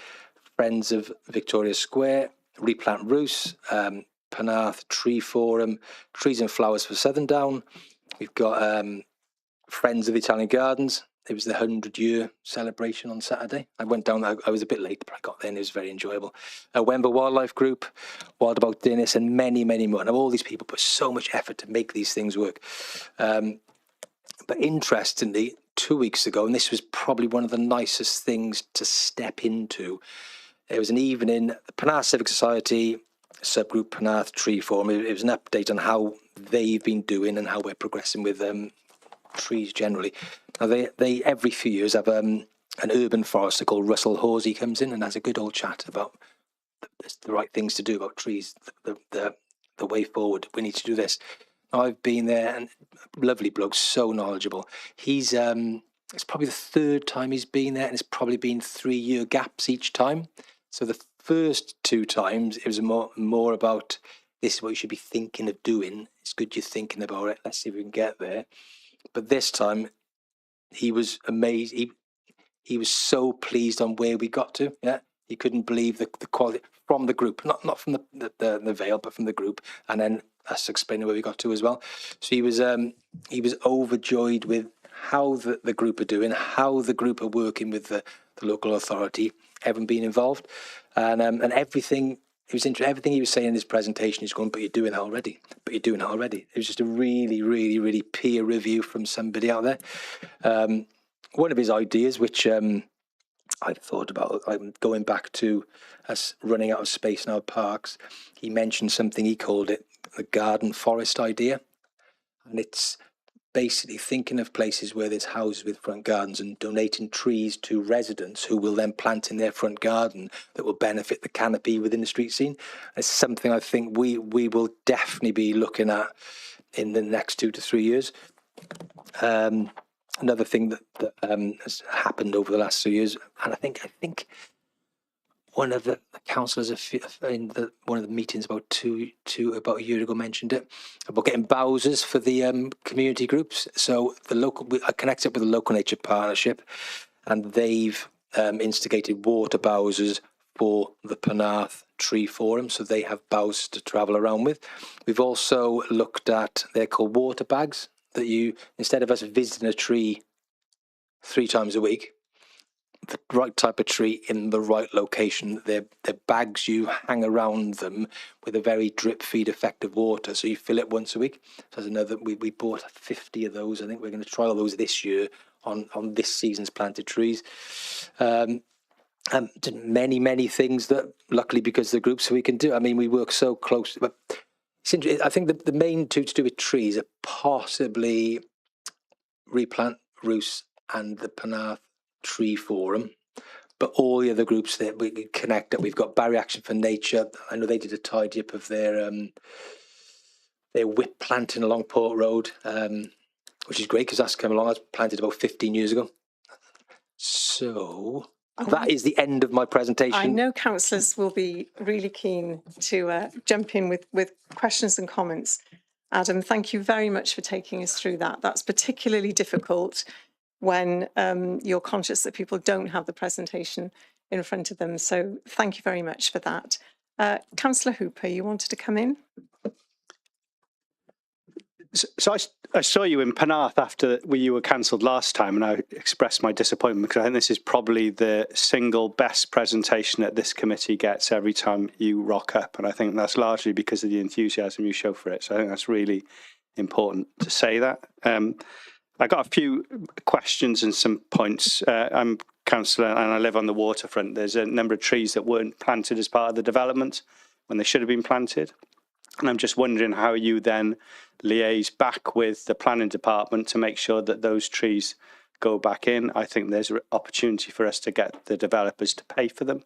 Friends of Victoria Square, Replant Roots, Penarth Tree Forum, Trees and Flowers for Southern Down. We've got Friends of the Italian Gardens. It was the 100-year celebration on Saturday. I went down, I was a bit late, but I got there and it was very enjoyable. Wemba Wildlife Group, Wild About Dennis, and many more. Now, all these people put so much effort to make these things work. But interestingly, 2 weeks ago, and this was probably one of the nicest things to step into, there was an evening, the Penarth Civic Society, subgroup Penarth Tree Forum. It was an update on how they've been doing and how we're progressing with trees generally. Now they every few years have an urban forester called Russell Horsey comes in and has a good old chat about the right things to do about trees, the way forward. We need to do this. I've been there, and lovely bloke, so knowledgeable. He's it's probably the 3rd time he's been there, and it's probably been 3-year gaps each time. So the first 2 times it was more about, this is what you should be thinking of doing. It's good you're thinking about it. Let's see if we can get there. But this time, he was amazed. He was so pleased on where we got to. Yeah, he couldn't believe the quality from the group, not from the Vale, but from the group, and then us explaining where we got to as well. So he was overjoyed with how the group are doing, how the group are working with the local authority, everyone being involved, and everything It was interesting. Everything he was saying in his presentation, he's going, but you're doing that already. But you're doing that already. It was just a really, really, really peer review from somebody out there. One of his ideas, which I've thought about, going back to us running out of space in our parks, he mentioned something, he called it the garden forest idea. And it's basically thinking of places where there's houses with front gardens and donating trees to residents who will then plant in their front garden that will benefit the canopy within the street scene. It's something I think we will definitely be looking at in the next 2 to 3 years. Another thing that has happened over the last 2 years, and I think one of the councillors in one of the meetings about a year ago mentioned it, about getting bowsers for the community groups. So I connected up with the Local Nature Partnership, and they've instigated water bowsers for the Penarth Tree Forum, so they have boughs to travel around with. We've also looked at, they're called water bags, that you, instead of us visiting a tree 3 times a week, the right type of tree in the right location, they're bags you hang around them with a very drip feed effect of water, so you fill it once a week. So there's another, we bought 50 of those. I think we're going to trial those this year on this season's planted trees. Many things that luckily because of the groups we can do. I mean, we work so close, but I think the main two to do with trees are possibly Replant Roost and the Penarth Tree Forum, but all the other groups that we connect up. We've got Barrier Action for Nature. I know they did a tidy up of their whip planting along Port Road, which is great because that's come along. I was planted about 15 years ago. So that is the end of my presentation. I know councillors will be really keen to jump in with questions and comments. Adam, thank you very much for taking us through that. That's particularly difficult when you're conscious that people don't have the presentation in front of them. So thank you very much for that. Councillor Hooper, you wanted to come in? So I saw you in Penarth after you were cancelled last time, and I expressed my disappointment because I think this is probably the single best presentation that this committee gets every time you rock up, and I think that's largely because of the enthusiasm you show for it. So I think that's really important to say that. I got a few questions and some points. I'm councillor and I live on the waterfront. There's a number of trees that weren't planted as part of the development when they should have been planted. And I'm just wondering how you then liaise back with the planning department to make sure that those trees go back in. I think there's an opportunity for us to get the developers to pay for them.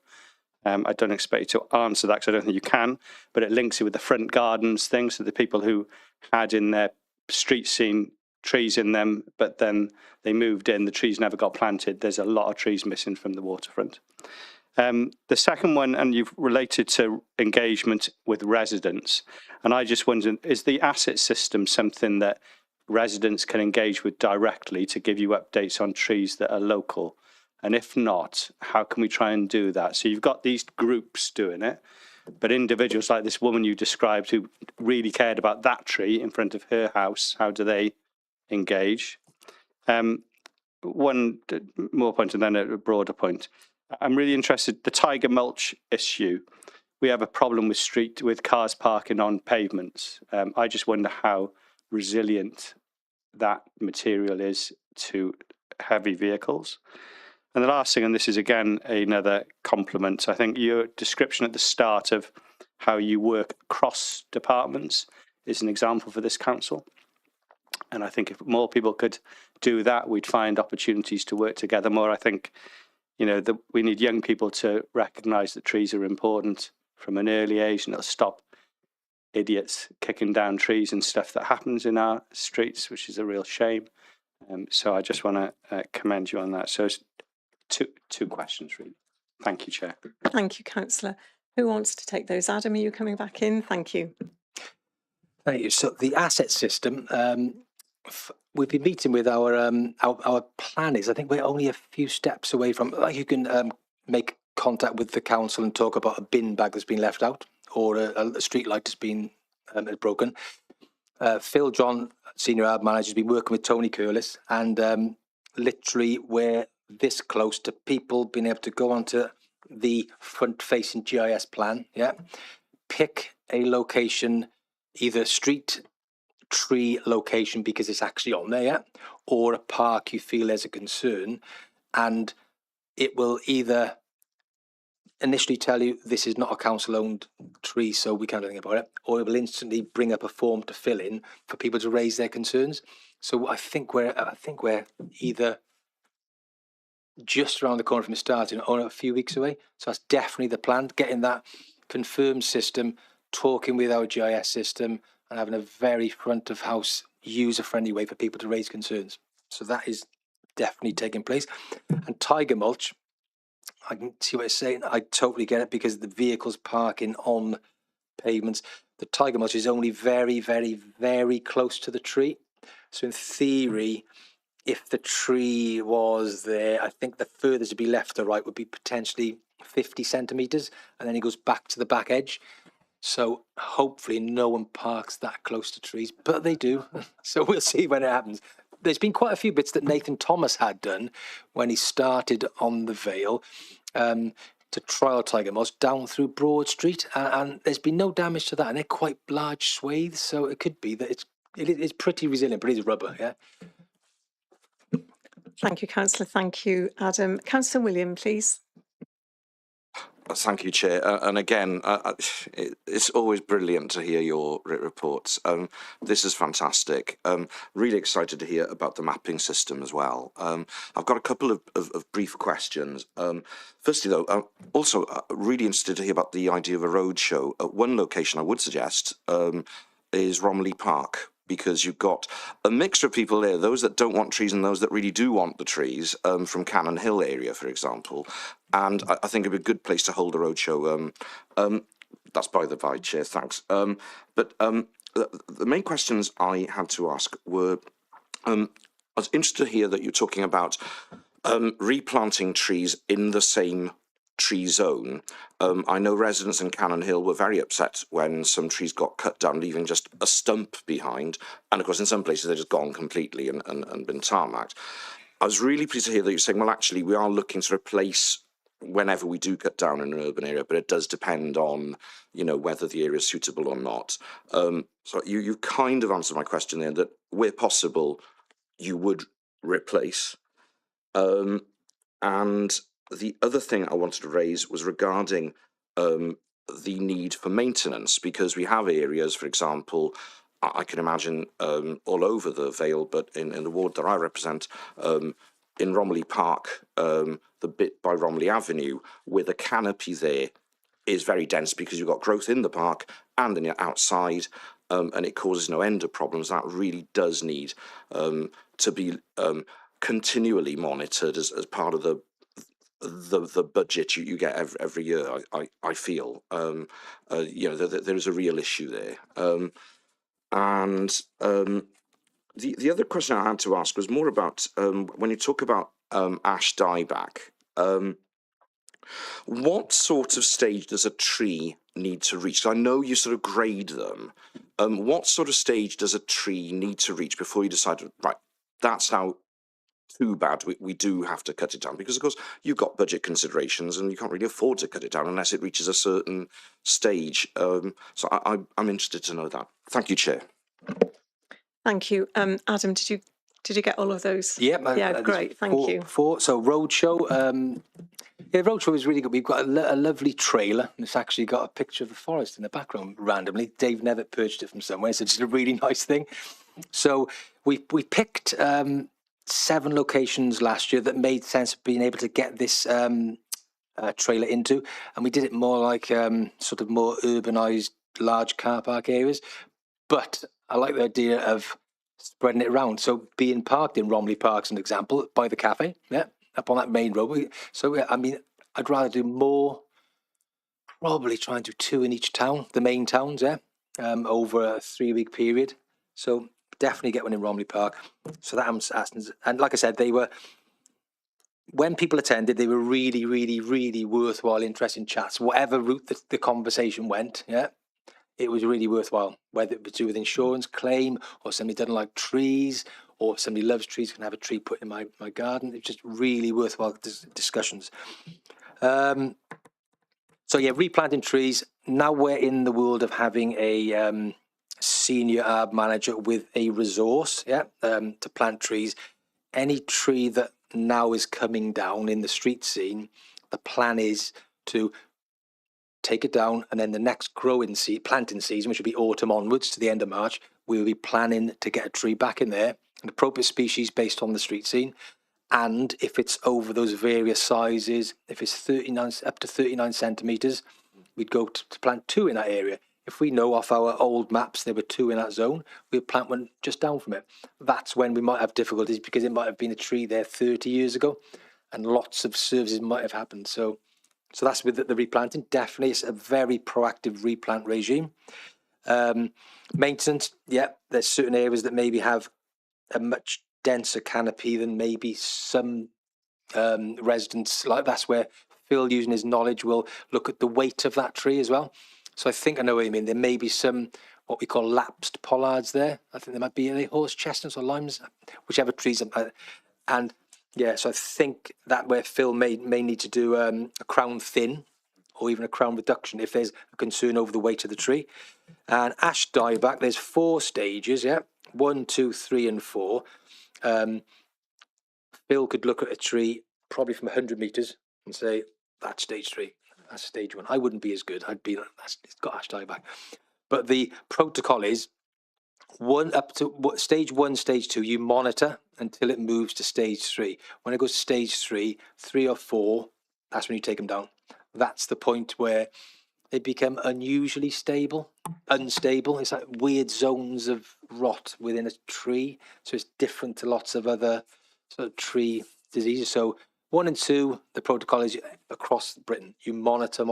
I don't expect you to answer that because I don't think you can, but it links it with the front gardens thing. So the people who had in their street scene trees in them, but then they moved in, the trees never got planted. There's a lot of trees missing from the waterfront. The second one, and you've related to engagement with residents, and I just wondered, is the asset system something that residents can engage with directly to give you updates on trees that are local? And if not, how can we try and do that? So you've got these groups doing it, but individuals like this woman you described who really cared about that tree in front of her house, how do they engage? One more point and then a broader point. I'm really interested, the tiger mulch issue. We have a problem with cars parking on pavements. I just wonder how resilient that material is to heavy vehicles. And the last thing, and this is again another compliment, I think your description at the start of how you work across departments is an example for this council. And I think if more people could do that, we'd find opportunities to work together more. I think, you know, we need young people to recognise that trees are important from an early age, and it'll stop idiots kicking down trees and stuff that happens in our streets, which is a real shame. So I just want to commend you on that. So it's two questions, really. Thank you, Chair. Thank you, councillor. Who wants to take those? Adam, are you coming back in? Thank you. Thank you. So the asset system, we've been meeting with our planners. I think we're only a few steps away from, like, you can make contact with the council and talk about a bin bag that's been left out or a street light that's been broken. Phil John, senior ad manager, has been working with Tony Curlis, and literally we're this close to people being able to go onto the front-facing GIS plan, yeah, pick a location, either street, tree location because it's actually on there, yeah, or a park you feel there's a concern, and it will either initially tell you this is not a council-owned tree, so we can't do anything about it, or it will instantly bring up a form to fill in for people to raise their concerns. So I think we're either just around the corner from starting or a few weeks away. So that's definitely the plan, getting that confirmed system, talking with our GIS system, and having a very front of house user-friendly way for people to raise concerns. So that is definitely taking place. And tiger mulch, I can see what you're saying. I totally get it, because the vehicles parking on pavements, the tiger mulch is only very, very, very close to the tree. So in theory, if the tree was there, I think the furthest to be left or right would be potentially 50 centimetres, and then it goes back to the back edge. So hopefully no one parks that close to trees, but they do. So we'll see when it happens. There's been quite a few bits that Nathan Thomas had done when he started on the Vale to trial tiger mulch down through Broad Street, and there's been no damage to that, and they're quite large swathes, so it could be that it is pretty resilient, but it is rubber, yeah. Thank you, Councillor. Thank you, Adam. Councillor William, please. Thank you, Chair. And again, it's always brilliant to hear your reports. This is fantastic. Really excited to hear about the mapping system as well. I've got a couple of brief questions. Firstly, though, I'm also really interested to hear about the idea of a roadshow. One location I would suggest is Romilly Park, because you've got a mixture of people there, those that don't want trees and those that really do want the trees, from Cannon Hill area, for example. And I think it'd be a good place to hold a roadshow. That's by the by, Chair, thanks. But the main questions I had to ask were, I was interested to hear that you're talking about replanting trees in the same tree zone. I know residents in Cannon Hill were very upset when some trees got cut down, leaving just a stump behind. And of course, in some places, they're just gone completely and been tarmacked. I was really pleased to hear that you're saying, well, actually, we are looking to replace whenever we do cut down in an urban area, but it does depend on, you know, whether the area is suitable or not. So you kind of answered my question there, that where possible, you would replace. And the other thing I wanted to raise was regarding the need for maintenance, because we have areas, for example, I can imagine all over the Vale, but in the ward that I represent, in Romilly Park, the bit by Romilly Avenue, where the canopy there is very dense because you've got growth in the park and then you're outside, and it causes no end of problems. That really does need to be continually monitored as part of the budget you get every year. I feel you know, there is a real issue there. And the other question I had to ask was more about when you talk about ash dieback, what sort of stage does a tree need to reach? I know you sort of grade them. What sort of stage does a tree need to reach before you decide, right, that's now too bad, we do have to cut it down? Because of course you've got budget considerations and you can't really afford to cut it down unless it reaches a certain stage. So I'm interested to know that. Thank you, Chair. Thank you. Adam, did you get all of those? Yeah, yeah, great. Thank you. So roadshow. Yeah, roadshow is really good. We've got a lovely trailer. It's actually got a picture of the forest in the background randomly. Dave Nevitt purchased it from somewhere, so it's a really nice thing. So we picked 7 locations last year that made sense of being able to get this trailer into, and we did it more like sort of more urbanised large car park areas. But I like the idea of spreading it around. So being parked in Romilly Park, as an example, by the cafe, yeah, up on that main road. So I mean, I'd rather do more, probably try and do 2 in each town, the main towns, yeah, over a 3-week period. So definitely get one in Romilly Park. So that I'm asking, and like I said, they were, when people attended, they were really, really, really worthwhile, interesting chats. Whatever route the conversation went, yeah, it was really worthwhile. Whether it was to do with insurance claim, or somebody doesn't like trees, or somebody loves trees, can have a tree put in my garden. It's just really worthwhile discussions. So yeah, replanting trees. Now we're in the world of having a senior arb manager with a resource, to plant trees. Any tree that now is coming down in the street scene, the plan is to take it down, and then the next planting season, which will be autumn onwards to the end of March, we will be planning to get a tree back in there, an appropriate species based on the street scene. And if it's over those various sizes, if it's 39 up to 39 centimetres, we'd go to plant 2 in that area. If we know off our old maps there were 2 in that zone, we'll plant 1 just down from it. That's when we might have difficulties, because it might have been a tree there 30 years ago and lots of services might have happened. So that's with the replanting. Definitely, it's a very proactive replant regime. Maintenance, there's certain areas that maybe have a much denser canopy than maybe some residents like. That's where Phil, using his knowledge, will look at the weight of that tree as well. So I know what you mean. There may be some what we call lapsed pollards there. I think there might be any horse chestnuts or limes, whichever trees. And yeah, so I think that where Phil may need to do a crown thin or even a crown reduction if there's a concern over the weight of the tree. And ash dieback, there's 4 stages, 1, 2, 3, and 4. Phil could look at a tree probably from 100 metres and say, that's stage 3, that's stage 1. I wouldn't be as good. I'd be, it's got ash dieback. But the protocol is up to stage 1, stage 2, you monitor until it moves to stage 3. When it goes to stage 3, 3 or 4, that's when you take them down. That's the point where they become unusually unstable. It's like weird zones of rot within a tree. So it's different to lots of other sort of tree diseases. So 1 and 2, the protocol is across Britain. You monitor,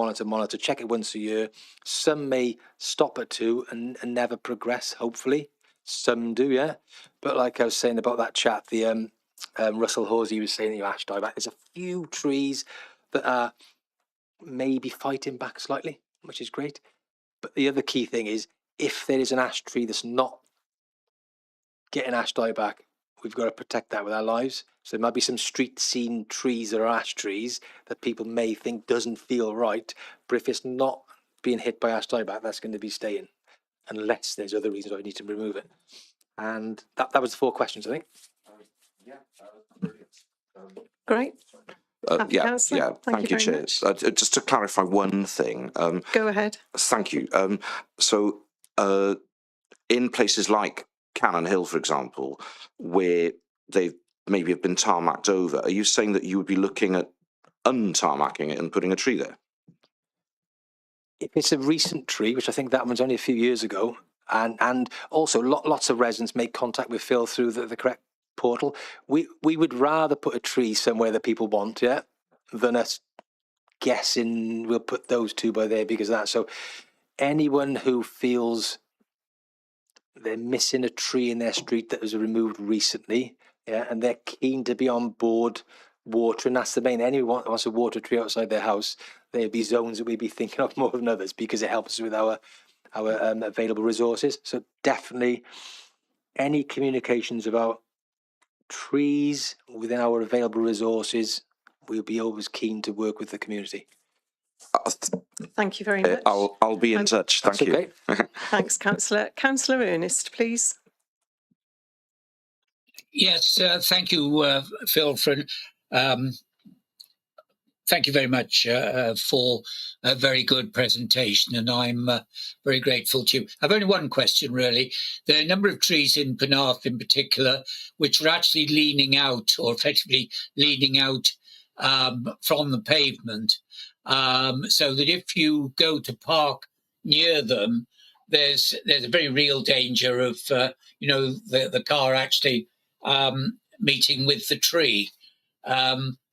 check it once a year. Some may stop at 2 and never progress, hopefully. Some do, yeah. But like I was saying about that chat, the Russell Horsey was saying, ash dieback, there's a few trees that are maybe fighting back slightly, which is great. But the other key thing is, if there is an ash tree that's not getting ash dieback, we've got to protect that with our lives. So there might be some street scene trees that are ash trees that people may think doesn't feel right, but if it's not being hit by ash dieback, that's going to be staying, unless there's other reasons why we need to remove it. And that was the 4 questions, I think. Great. Thank you, Chair. Just to clarify one thing. Go ahead. Thank you. So in places like Cannon Hill, for example, where they maybe have been tarmacked over, are you saying that you would be looking at untarmacking it and putting a tree there? If it's a recent tree, which I think that one's only a few years ago, and also lots of residents make contact with Phil through the correct portal, we would rather put a tree somewhere that people want, than us guessing we'll put those 2 by there because of that. So anyone who feels they're missing a tree in their street that was removed recently, and they're keen to be on board watering, that's the main. Anyone wants to water a tree outside their house, there'd be zones that we'd be thinking of more than others because it helps us with our available resources. So definitely any communications about trees within our available resources, we'll be always keen to work with the community. Thank you very much. I'll be in touch. Thank you. Okay. Thanks, Councillor. Councillor Ernest, please. Yes, thank you, Phil. Thank you very much for a very good presentation, and I'm very grateful to you. I've only one question, really. There are a number of trees in Penarth in particular which are actually leaning out, or effectively leaning out from the pavement, so that if you go to park near them, there's a very real danger of the car actually meeting with the tree.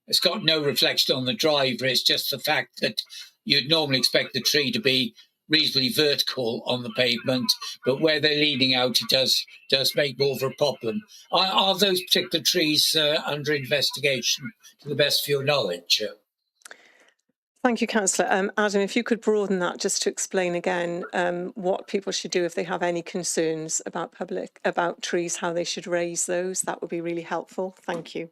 It's got no reflection on the driver. It's just the fact that you'd normally expect the tree to be reasonably vertical on the pavement, but where they're leaning out, it does make more of a problem. Are those particular trees under investigation, to the best of your knowledge? Thank you, Councillor. Adam, if you could broaden that just to explain again what people should do if they have any concerns about trees, how they should raise those, that would be really helpful. Thank you.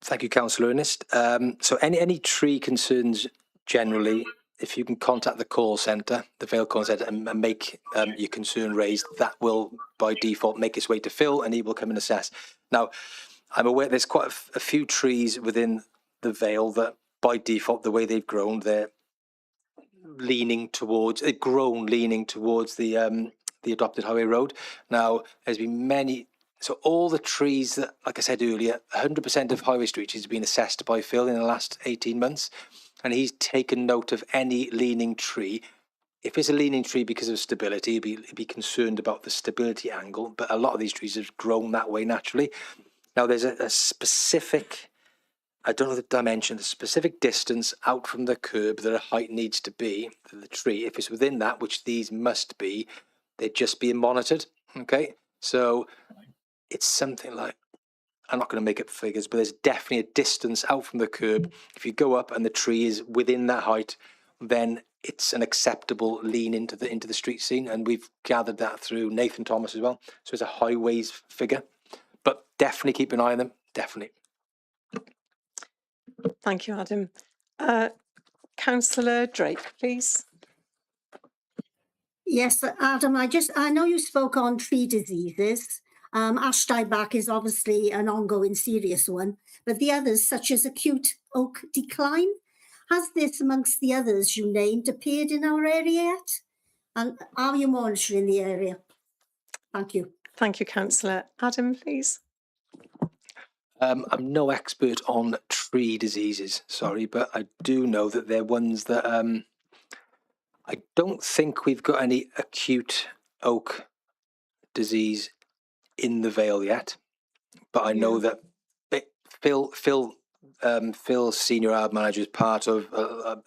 Thank you, Councillor Ernest. So any tree concerns generally, if you can contact the call centre, the Vale call centre, and make your concern raised, that will by default make its way to Phil, and he will come and assess. Now, I'm aware there's quite a few trees within the Vale that by default, the way they've grown, they've grown leaning towards the adopted highway road. Now, there's been many, so all the trees that, like I said earlier, 100% of highway street trees have been assessed by Phil in the last 18 months, and he's taken note of any leaning tree. If it's a leaning tree because of stability, he'd be concerned about the stability angle, but a lot of these trees have grown that way naturally. Now, there's a specific, I don't know the dimension, the specific distance out from the curb that a height needs to be for the tree. If it's within that, which these must be, they're just being monitored, okay? So it's something like, I'm not going to make up figures, but there's definitely a distance out from the curb. If you go up and the tree is within that height, then it's an acceptable lean into the street scene, and we've gathered that through Nathan Thomas as well. So it's a highways figure, but definitely keep an eye on them, definitely. Thank you, Adam. Councillor Drake, please. Yes, Adam, I know you spoke on tree diseases. Ash dieback is obviously an ongoing serious one, but the others, such as acute oak decline, has this amongst the others you named appeared in our area yet? And are you monitoring the area? Thank you. Thank you, Councillor. Adam, please. I'm no expert on tree diseases, sorry, but I do know that they're ones that I don't think we've got any acute oak disease in the Vale yet, but I know that Phil's senior art manager is part of a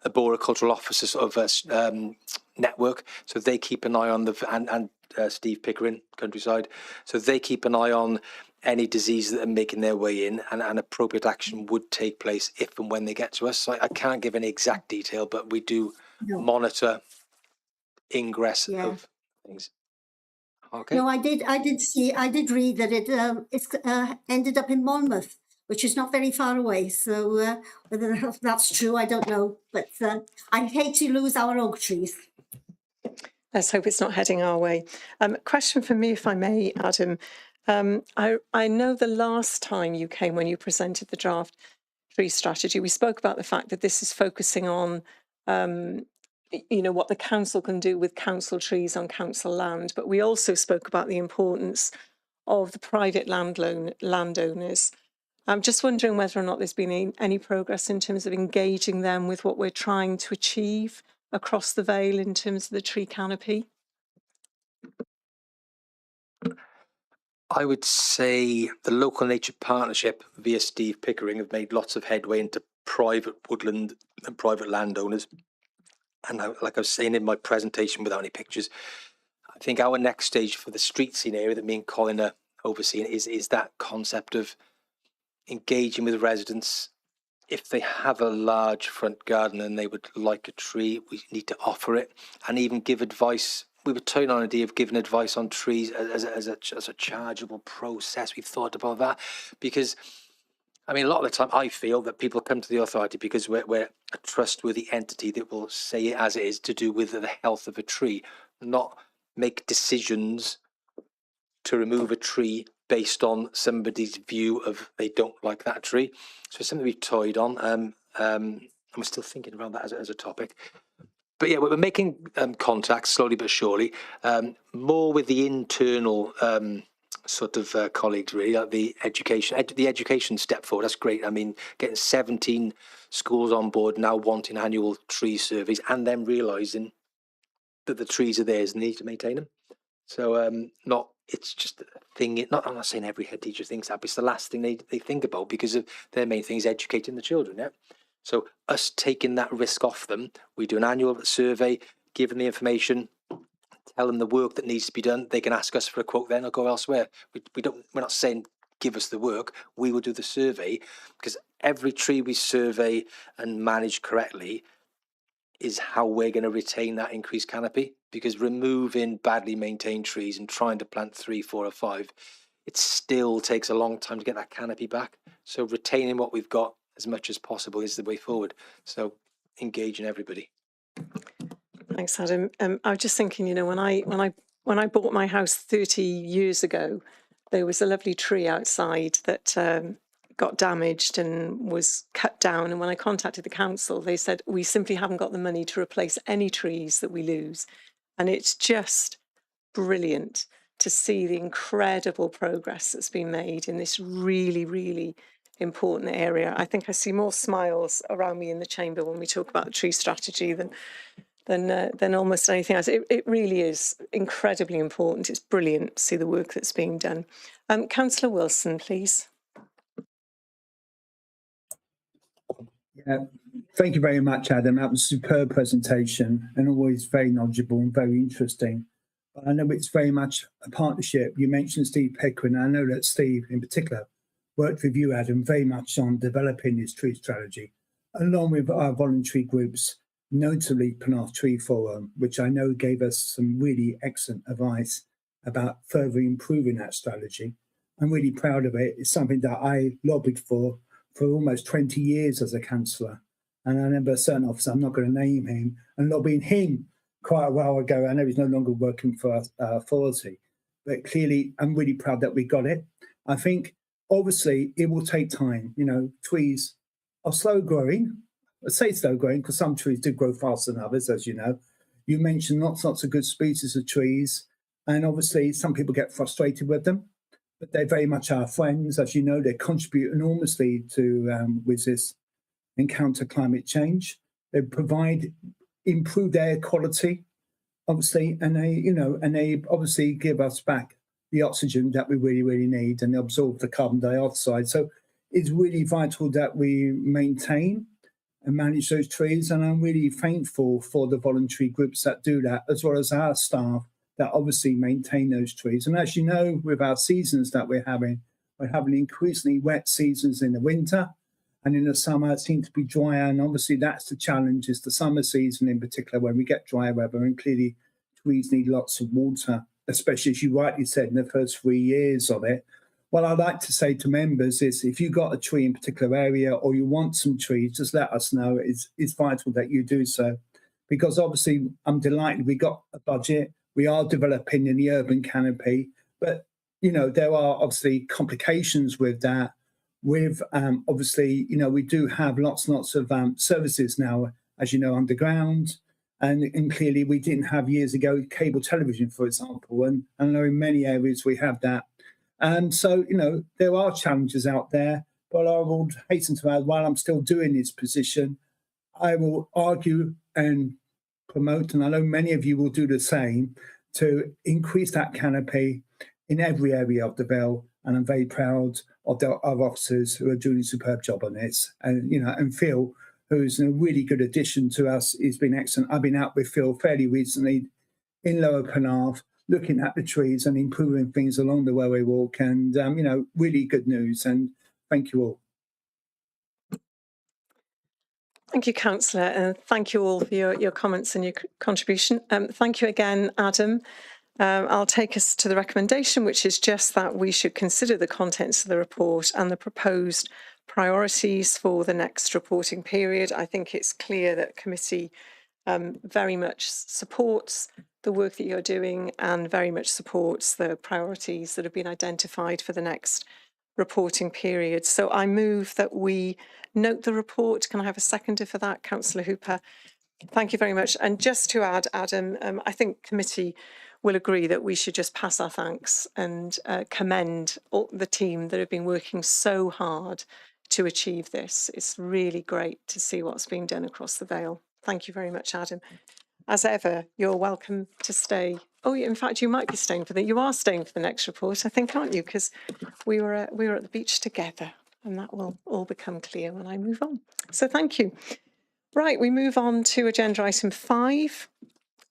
arboricultural officer sort of network, so they keep an eye on and Steve Pickering, Countryside, so they keep an eye on any diseases that are making their way in, and appropriate action would take place if and when they get to us. So I can't give any exact detail, but we do monitor ingress of things. Okay. No, I did read that it's ended up in Monmouth, which is not very far away. So whether that's true, I don't know. But I hate to lose our oak trees. Let's hope it's not heading our way. Question for me, if I may, Adam. I know the last time you came, when you presented the draft tree strategy, we spoke about the fact that this is focusing on what the council can do with council trees on council land, but we also spoke about the importance of the private landowners. I'm just wondering whether or not there's been any progress in terms of engaging them with what we're trying to achieve across the Vale in terms of the tree canopy. I would say the local nature partnership via Steve Pickering have made lots of headway into private woodland and private landowners. And like I was saying in my presentation without any pictures, I think our next stage for the street scene area that me and Colin are overseeing is that concept of engaging with residents. If they have a large front garden and they would like a tree, we need to offer it and even give advice. We were toying on an idea of giving advice on trees as a chargeable process. We've thought about that because, I mean, a lot of the time I feel that people come to the authority because we're a trustworthy entity that will say it as it is to do with the health of a tree, not make decisions to remove a tree based on somebody's view of they don't like that tree. So it's something we've toyed on. I'm still thinking around that as a topic. But yeah, we're making contacts slowly but surely, more with the internal sort of colleagues, really, the education step forward. That's great. I mean, getting 17 schools on board now wanting annual tree surveys and then realising that the trees are theirs and they need to maintain them. So it's just a thing. I'm not saying every head teacher thinks that, but it's the last thing they think about because of their main thing is educating the children. Yeah. So us taking that risk off them, we do an annual survey, give them the information, tell them the work that needs to be done. They can ask us for a quote then or go elsewhere. We're not saying give us the work. We will do the survey because every tree we survey and manage correctly is how we're going to retain that increased canopy, because removing badly maintained trees and trying to plant 3, 4 or 5, it still takes a long time to get that canopy back. So retaining what we've got as much as possible is the way forward. So engaging everybody. Thanks, Adam. I was just thinking, you know, when I bought my house 30 years ago, there was a lovely tree outside that got damaged and was cut down. And when I contacted the council, they said, we simply haven't got the money to replace any trees that we lose. And it's just brilliant to see the incredible progress that's been made in this really, really important area. I think I see more smiles around me in the chamber when we talk about the tree strategy than almost anything else. It really is incredibly important. It's brilliant to see the work that's being done. Councillor Wilson, please. Yeah, thank you very much, Adam. That was a superb presentation and always very knowledgeable and very interesting. But I know it's very much a partnership. You mentioned Steve Pickering. I know that Steve, in particular, worked with you, Adam, very much on developing this tree strategy, along with our voluntary groups, notably Penarth Tree Forum, which I know gave us some really excellent advice about further improving that strategy. I'm really proud of it. It's something that I lobbied for almost 20 years as a councillor. And I remember a certain officer, I'm not going to name him, and lobbying him quite a while ago. I know he's no longer working for our authority, but clearly I'm really proud that we got it. I think, obviously, it will take time. You know, trees are slow growing. I say slow growing because some trees do grow faster than others, as you know. You mentioned lots of good species of trees, and obviously some people get frustrated with them, but they're very much our friends. As you know, they contribute enormously to resist and counter climate change. They provide improved air quality, obviously, and they obviously give us back the oxygen that we really, really need, and they absorb the carbon dioxide. So it's really vital that we maintain and manage those trees, and I'm really thankful for the voluntary groups that do that, as well as our staff that obviously maintain those trees. And as you know, with our seasons that we're having increasingly wet seasons in the winter, and in the summer it seems to be drier, and obviously that's the challenge, is the summer season in particular, when we get dry weather, and clearly trees need lots of water, especially, as you rightly said, in the first 3 years of it. What I'd like to say to members is, if you've got a tree in a particular area or you want some trees, just let us know. It's vital that you do so, because obviously I'm delighted we got a budget. We are developing in the urban canopy, but you know, there are obviously complications with that. With obviously, you know, we do have lots and lots of services now, as you know, underground, and clearly we didn't have years ago cable television, for example, and I know in many areas we have that. So, you know, there are challenges out there, but I will hasten to add, while I'm still doing this position, I will argue and promote, and I know many of you will do the same, to increase that canopy in every area of the Vale. And I'm very proud of our officers who are doing a superb job on this. And, you know, and Phil, who's a really good addition to us, has been excellent. I've been out with Phil fairly recently in Lower Penarth, looking at the trees and improving things along the way we walk. And, you know, really good news. And thank you all. Thank you, Councillor, and thank you all for your comments and your contribution. Thank you again, Adam. I'll take us to the recommendation, which is just that we should consider the contents of the report and the proposed priorities for the next reporting period. I think it's clear that committee very much supports the work that you're doing and very much supports the priorities that have been identified for the next reporting period. So I move that we note the report. Can I have a seconder for that, Councillor Hooper? Thank you very much. And just to add, Adam, I think committee will agree that we should just pass our thanks and commend all the team that have been working so hard to achieve this. It's really great to see what's being done across the Vale. Thank you very much, Adam. As ever, you're welcome to stay. Oh, in fact, you might be staying for you are staying for the next report, I think, aren't you? Because we were at the beach together, and that will all become clear when I move on. So thank you. Right, we move on to agenda item 5.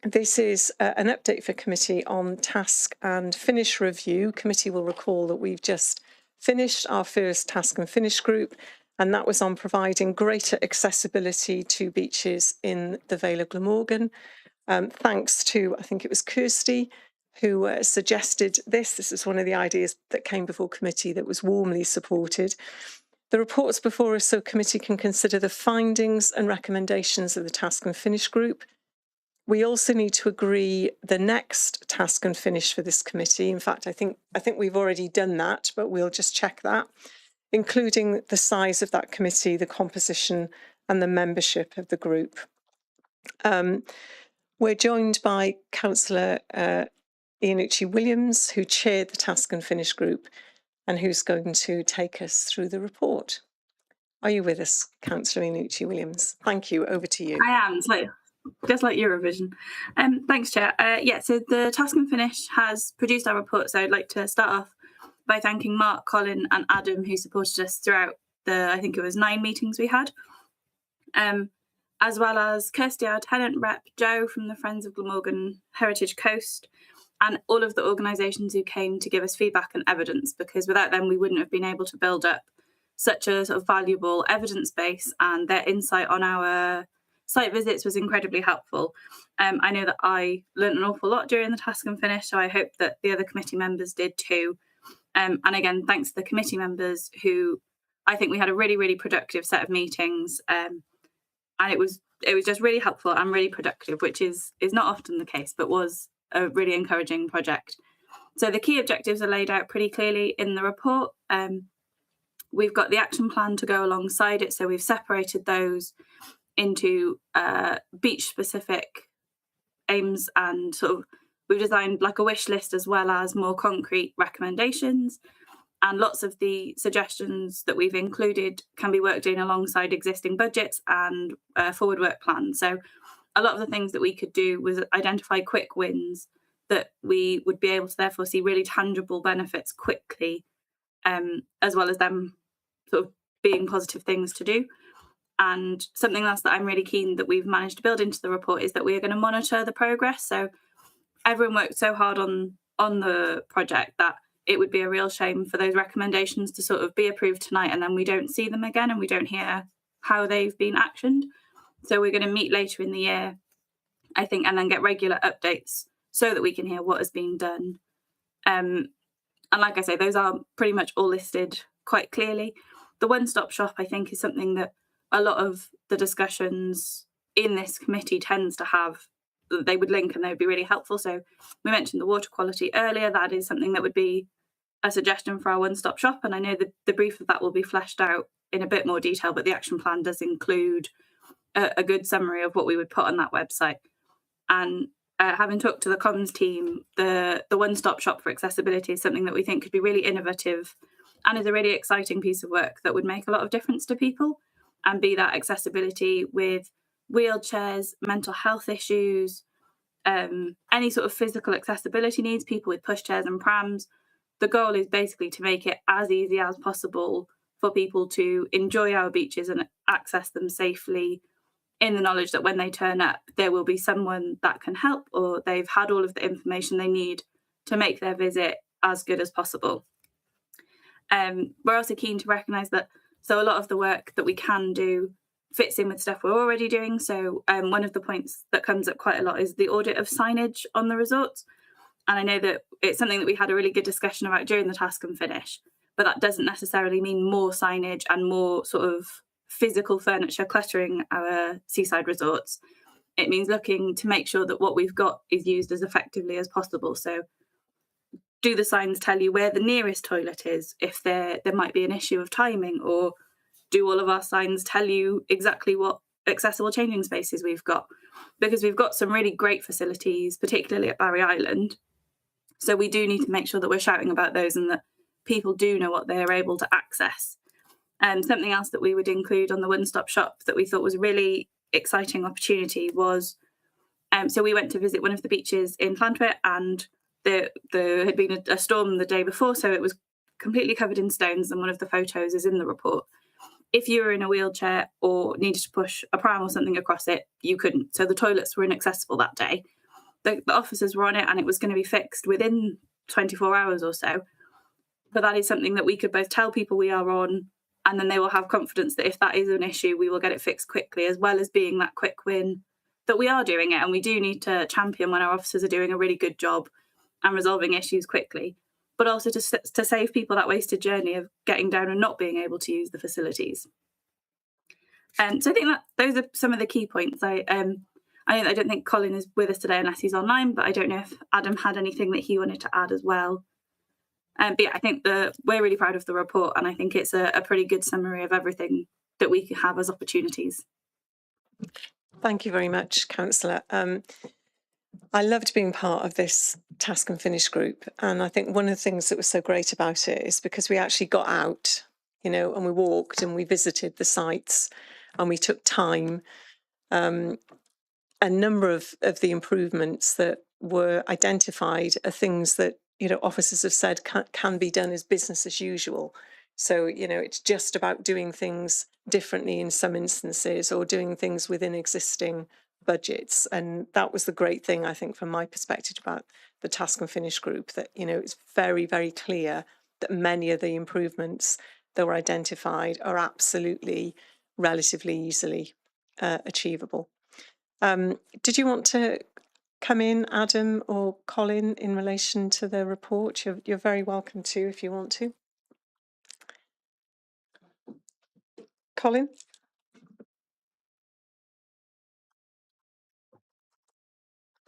This is an update for committee on task and finish review. Committee will recall that we've just finished our first task and finish group, and that was on providing greater accessibility to beaches in the Vale of Glamorgan. Thanks to, I think it was Kirsty, who suggested this. This is one of the ideas that came before committee that was warmly supported. The reports before us so committee can consider the findings and recommendations of the task and finish group. We also need to agree the next task and finish for this committee. In fact, I think we've already done that, but we'll just check that, including the size of that committee, the composition and the membership of the group. We're joined by Councillor Iannucci Williams, who chaired the task and finish group and who's going to take us through the report. Are you with us, Councillor Iannucci Williams? Thank you. Over to you. I am. It's just like Eurovision. Thanks, Chair. So the task and finish has produced our report. So I'd like to start off by thanking Mark, Colin and Adam, who supported us throughout I think it was 9 meetings we had, as well as Kirsty, our tenant rep, Joe from the Friends of Glamorgan Heritage Coast, and all of the organisations who came to give us feedback and evidence, because without them we wouldn't have been able to build up such a sort of valuable evidence base, and their insight on our site visits was incredibly helpful. I know that I learned an awful lot during the task and finish, so I hope that the other committee members did too. And again, thanks to the committee members who I think we had a really, really productive set of meetings, and it was just really helpful and really productive, which is not often the case, but was a really encouraging project. So the key objectives are laid out pretty clearly in the report. We've got the action plan to go alongside it, so we've separated those into beach-specific aims, and sort of we've designed like a wish list as well as more concrete recommendations. And lots of the suggestions that we've included can be worked in alongside existing budgets and forward work plans. So a lot of the things that we could do was identify quick wins that we would be able to therefore see really tangible benefits quickly, as well as them sort of being positive things to do. And something else that I'm really keen that we've managed to build into the report is that we are going to monitor the progress. So everyone worked so hard on the project that it would be a real shame for those recommendations to sort of be approved tonight and then we don't see them again and we don't hear how they've been actioned. So we're going to meet later in the year, I think, and then get regular updates so that we can hear what has been done. And like I say, those are pretty much all listed quite clearly. The one-stop shop, I think, is something that a lot of the discussions in this committee tends to have. They would link and they would be really helpful. So we mentioned the water quality earlier. That is something that would be a suggestion for our one-stop shop. And I know that the brief of that will be fleshed out in a bit more detail, but the action plan does include a good summary of what we would put on that website. And having talked to the comms team, the one-stop shop for accessibility is something that we think could be really innovative and is a really exciting piece of work that would make a lot of difference to people, and be that accessibility with wheelchairs, mental health issues, any sort of physical accessibility needs, people with pushchairs and prams. The goal is basically to make it as easy as possible for people to enjoy our beaches and access them safely, in the knowledge that when they turn up, there will be someone that can help, or they've had all of the information they need to make their visit as good as possible. We're also keen to recognise that a lot of the work that we can do fits in with stuff we're already doing. So one of the points that comes up quite a lot is the audit of signage on the resorts. And I know that it's something that we had a really good discussion about during the task and finish, but that doesn't necessarily mean more signage and more sort of physical furniture cluttering our seaside resorts. It means looking to make sure that what we've got is used as effectively as possible. So do the signs tell you where the nearest toilet is if there might be an issue of timing, or do all of our signs tell you exactly what accessible changing spaces we've got? Because we've got some really great facilities, particularly at Barry Island. So we do need to make sure that we're shouting about those and that people do know what they're able to access. And something else that we would include on the one-stop shop that we thought was a really exciting opportunity was, so we went to visit one of the beaches in Llantwit, and there had been a storm the day before, so it was completely covered in stones, and one of the photos is in the report. If you were in a wheelchair or needed to push a pram or something across it, you couldn't. So the toilets were inaccessible that day. The officers were on it and it was going to be fixed within 24 hours or so. But that is something that we could both tell people we are on, and then they will have confidence that if that is an issue, we will get it fixed quickly, as well as being that quick win that we are doing it. And we do need to champion when our officers are doing a really good job and resolving issues quickly. but also to save people that wasted journey of getting down and not being able to use the facilities. So I think that those are some of the key points. I don't think Colin is with us today unless he's online, but I don't know if Adam had anything that he wanted to add as well. But yeah, I think we're really proud of the report, and I think it's a pretty good summary of everything that we have as opportunities. Thank you very much, Councillor. I loved being part of this task and finish group, and I think one of the things that was so great about it is because we actually got out, and we walked and we visited the sites and we took time. A number of the improvements that were identified are things that officers have said can be done as business as usual. So it's just about doing things differently in some instances, or doing things within existing budgets. And that was the great thing, I think, from my perspective about the task and finish group, that it's very, very clear that many of the improvements that were identified are absolutely relatively easily achievable. Did you want to come in, Adam or Colin, in relation to the report? You're very welcome to if you want to. Colin?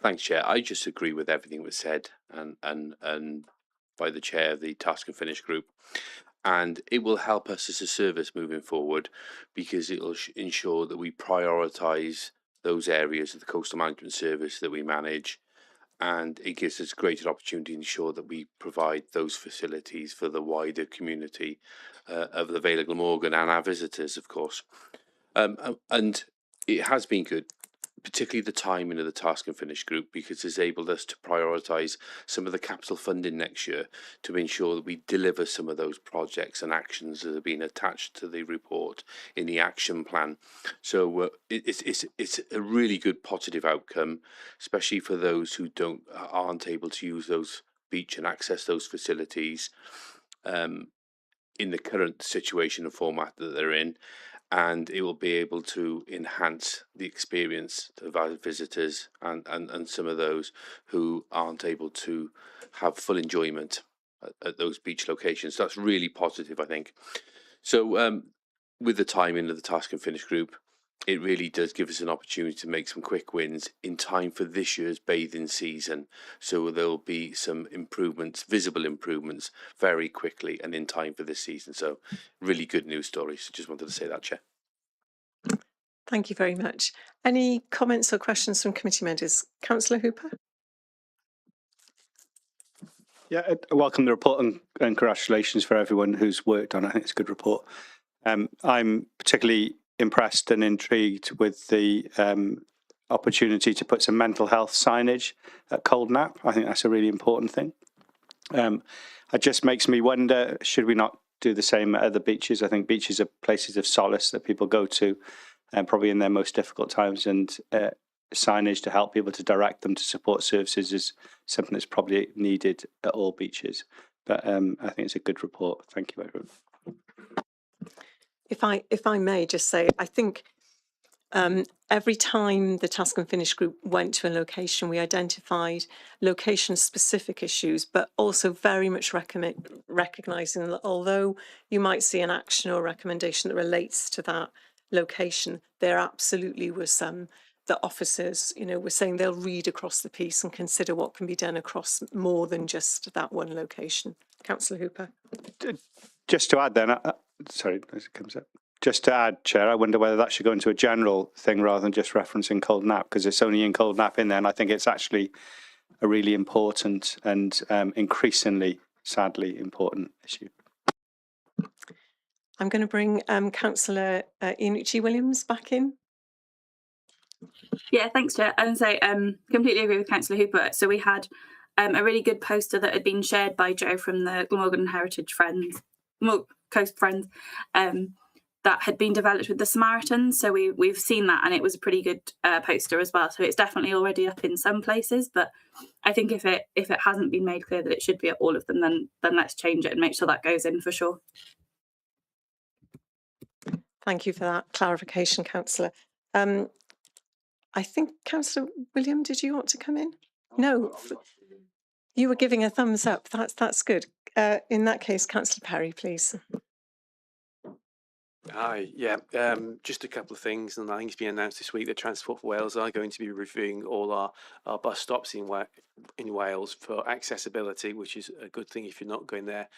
Thanks, Chair. I just agree with everything that was said and by the chair of the task and finish group. And it will help us as a service moving forward, because it will ensure that we prioritise those areas of the coastal management service that we manage, and it gives us greater opportunity to ensure that we provide those facilities for the wider community of the Vale of Glamorgan and our visitors, of course. And it has been good, particularly the timing of the task and finish group, because it's enabled us to prioritise some of the capital funding next year to ensure that we deliver some of those projects and actions that have been attached to the report in the action plan. So it's a really good positive outcome, especially for those who aren't able to use those beach and access those facilities in the current situation and format that they're in. And it will be able to enhance the experience of our visitors and some of those who aren't able to have full enjoyment at those beach locations. That's really positive, I think. So with the timing of the task and finish group, it really does give us an opportunity to make some quick wins in time for this year's bathing season. So there'll be some improvements, visible improvements, very quickly and in time for this season. So really good news stories. Just wanted to say that, Chair. Thank you very much. Any comments or questions from committee members? Councillor Hooper? Yeah, I welcome the report and congratulations for everyone who's worked on it. I think it's a good report. I'm particularly impressed and intrigued with the opportunity to put some mental health signage at Cold Nap. I think that's a really important thing. It just makes me wonder, should we not do the same at other beaches? I think beaches are places of solace that people go to, probably in their most difficult times, and signage to help people, to direct them to support services, is something that's probably needed at all beaches. But I think it's a good report. Thank you, everyone. If I may just say, I think every time the task and finish group went to a location, we identified location-specific issues, but also very much recognising that although you might see an action or recommendation that relates to that location, there absolutely were some that officers, were saying they'll read across the piece and consider what can be done across more than just that one location. Councillor Hooper. Just to add then, sorry, as it comes up. Just to add, Chair, I wonder whether that should go into a general thing rather than just referencing Cold Nap, because it's only in Cold Nap in there, and I think it's actually a really important and increasingly, sadly, important issue. I'm going to bring Councillor Inucci Williams back in. Yeah, thanks, Chair. And say, completely agree with Councillor Hooper. So we had a really good poster that had been shared by Joe from the Glamorgan Heritage Friends, Coast Friends, that had been developed with the Samaritans. So we've seen that, and it was a pretty good poster as well. So it's definitely already up in some places, but I think if it hasn't been made clear that it should be at all of them, then let's change it and make sure that goes in for sure. Thank you for that clarification, Councillor. I think Councillor William, did you want to come in? No. You were giving a thumbs up. That's good. In that case, Councillor Perry, please. Hi, yeah, just a couple of things, and I think it's been announced this week that Transport for Wales are going to be reviewing all our bus stops in Wales for accessibility, which is a good thing if you're not going there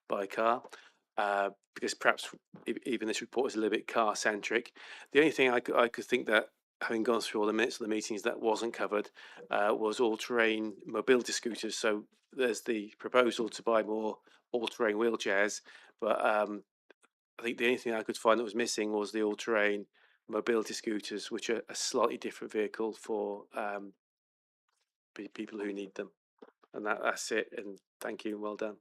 by car, because perhaps even this report is a little bit car-centric. The only thing I could think that, having gone through all the minutes of the meetings, that wasn't covered was all-terrain mobility scooters. So there's the proposal to buy more all-terrain wheelchairs, but I think the only thing I could find that was missing was the all-terrain mobility scooters, which are a slightly different vehicle for people who need them. And that's it. And thank you and well done.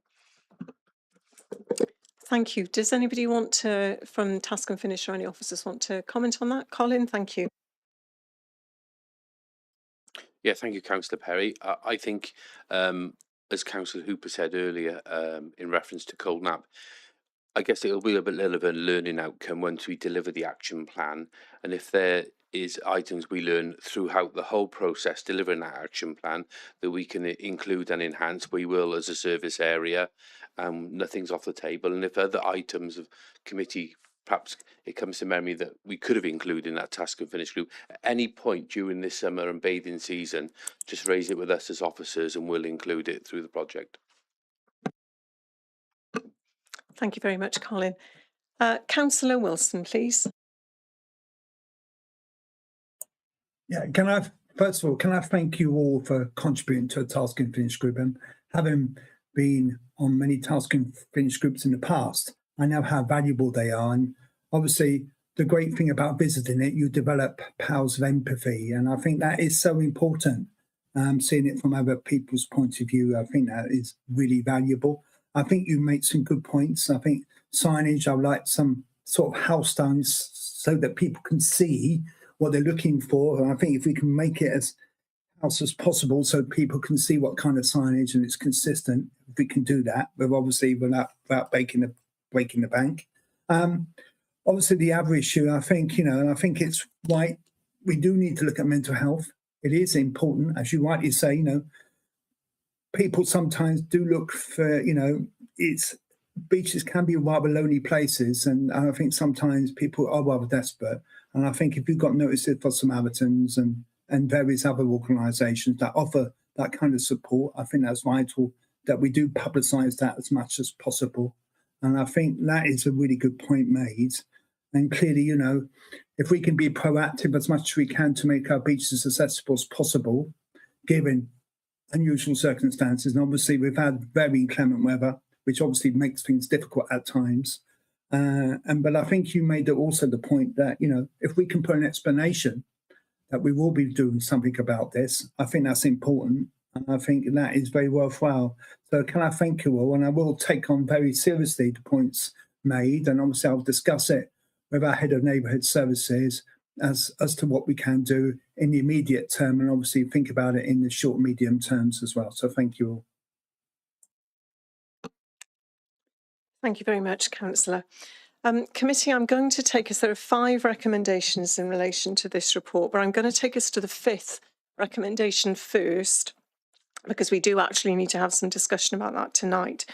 Thank you. Does anybody want to, from Task and Finish or any officers, want to comment on that? Colin, thank you. Yeah, thank you, Councillor Perry. I think, as Councillor Hooper said earlier, in reference to Cold Nap, I guess it'll be a little of a learning outcome once we deliver the action plan. And if there is items we learn throughout the whole process delivering that action plan that we can include and enhance, we will as a service area. Nothing's off the table. And if other items of committee, perhaps it comes to memory that we could have included in that Task and Finish group, at any point during this summer and bathing season, just raise it with us as officers and we'll include it through the project. Thank you very much, Colin. Councillor Wilson, please. Yeah, first of all, can I thank you all for contributing to a Task and Finish group, and having been on many Task and Finish groups in the past, I know how valuable they are. And obviously the great thing about visiting it, you develop powers of empathy. And I think that is so important. Seeing it from other people's point of view, I think that is really valuable. I think you make some good points. I think signage, I would like some sort of house signs so that people can see what they're looking for. And I think if we can make it as house as possible so people can see what kind of signage and it's consistent, if we can do that, but obviously without breaking the bank. Obviously the other issue, I think, and I think it's right, we do need to look at mental health. It is important, as you rightly say, people sometimes do look for, beaches can be rather lonely places, and I think sometimes people are rather desperate. And I think if you've got notices for Samaritans and various other organisations that offer that kind of support, I think that's vital that we do publicise that as much as possible. And I think that is a really good point made. And clearly, if we can be proactive as much as we can to make our beaches as accessible as possible, given unusual circumstances, and obviously we've had very inclement weather, which obviously makes things difficult at times. But I think you made also the point that, if we can put an explanation that we will be doing something about this, I think that's important. And I think that is very worthwhile. So can I thank you all? And I will take on very seriously the points made. And obviously I'll discuss it with our head of neighbourhood services as to what we can do in the immediate term, and obviously think about it in the short, medium terms as well. So thank you all. Thank you very much, Councillor. Committee, I'm going to take us, there are 5 recommendations in relation to this report, but I'm going to take us to the 5th recommendation first, because we do actually need to have some discussion about that tonight.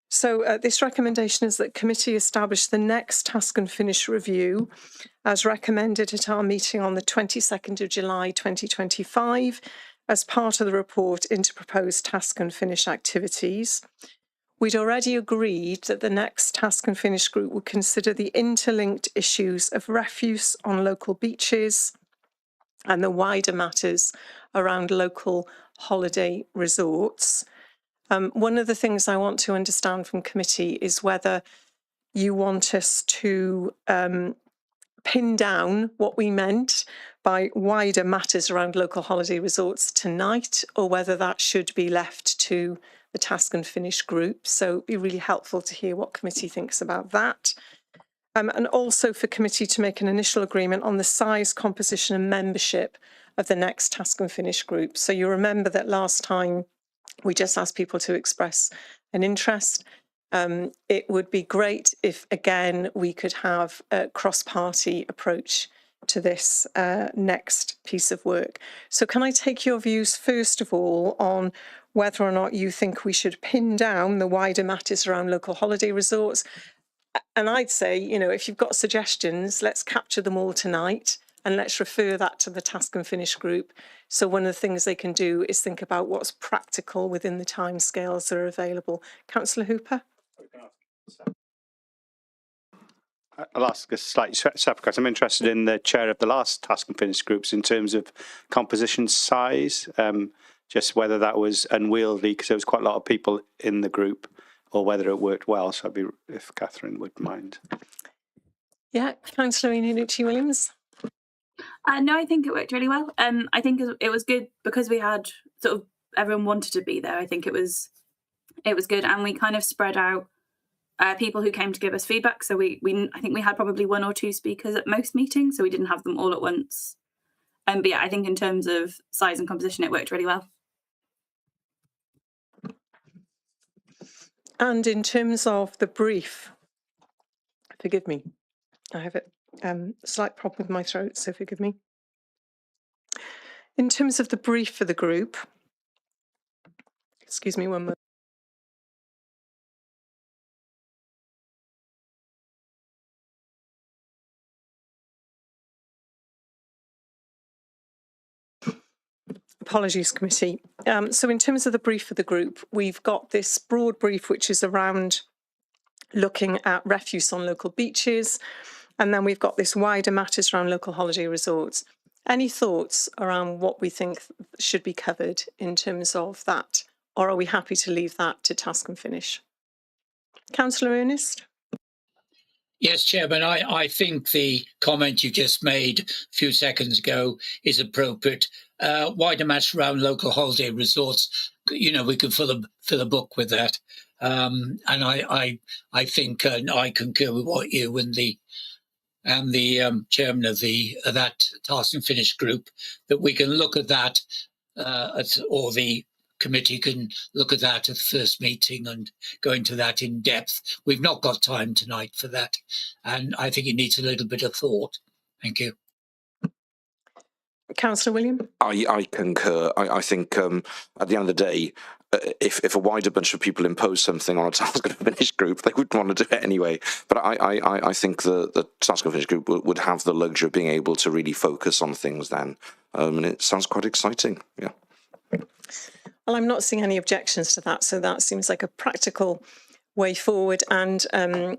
So this recommendation is that committee establish the next Task and Finish review as recommended at our meeting on the 22nd of July 2025 as part of the report into proposed Task and Finish activities. We'd already agreed that the next Task and Finish group would consider the interlinked issues of refuse on local beaches and the wider matters around local holiday resorts. One of the things I want to understand from committee is whether you want us to pin down what we meant by wider matters around local holiday resorts tonight, or whether that should be left to the Task and Finish group. So it'd be really helpful to hear what committee thinks about that. And also for committee to make an initial agreement on the size, composition and membership of the next Task and Finish group. So you remember that last time we just asked people to express an interest. It would be great if, again, we could have a cross-party approach to this next piece of work. So can I take your views, first of all, on whether or not you think we should pin down the wider matters around local holiday resorts. And I'd say, you know, if you've got suggestions, let's capture them all tonight and let's refer that to the task and finish group. So one of the things they can do is think about what's practical within the timescales that are available. Councillor Hooper? I'll ask a slightly separate question. I'm interested in the chair of the last task and finish groups in terms of composition size, just whether that was unwieldy because there was quite a lot of people in the group, or whether it worked well. So I'd be, if Catherine would mind. Yeah, Councillor Williams. No, I think it worked really well. I think it was good because we had sort of everyone wanted to be there. I think it was good, and we kind of spread out people who came to give us feedback. So I think we had probably 1 or 2 speakers at most meetings, so we didn't have them all at once. But yeah, I think in terms of size and composition, it worked really well. And in terms of the brief, forgive me, I have a slight problem with my throat, so forgive me. In terms of the brief for the group, excuse me one moment. Apologies, committee. So in terms of the brief for the group, we've got this broad brief which is around looking at refuse on local beaches, and then we've got this wider matters around local holiday resorts. Any thoughts around what we think should be covered in terms of that, or are we happy to leave that to task and finish? Councillor Ernest? Yes, Chairman, I think the comment you just made a few seconds ago is appropriate. Wider matters around local holiday resorts, you know, we could fill a book with that. And I think I concur with what you and the chairman of that task and finish group, that we can look at that or the committee can look at that at the first meeting and go into that in depth. We've not got time tonight for that, and I think it needs a little bit of thought. Thank you. Councillor William? I concur. I think at the end of the day, if a wider bunch of people impose something on a task and finish group, they wouldn't want to do it anyway. But I think the task and finish group would have the luxury of being able to really focus on things then. And it sounds quite exciting, yeah. Well, I'm not seeing any objections to that, so that seems like a practical way forward. And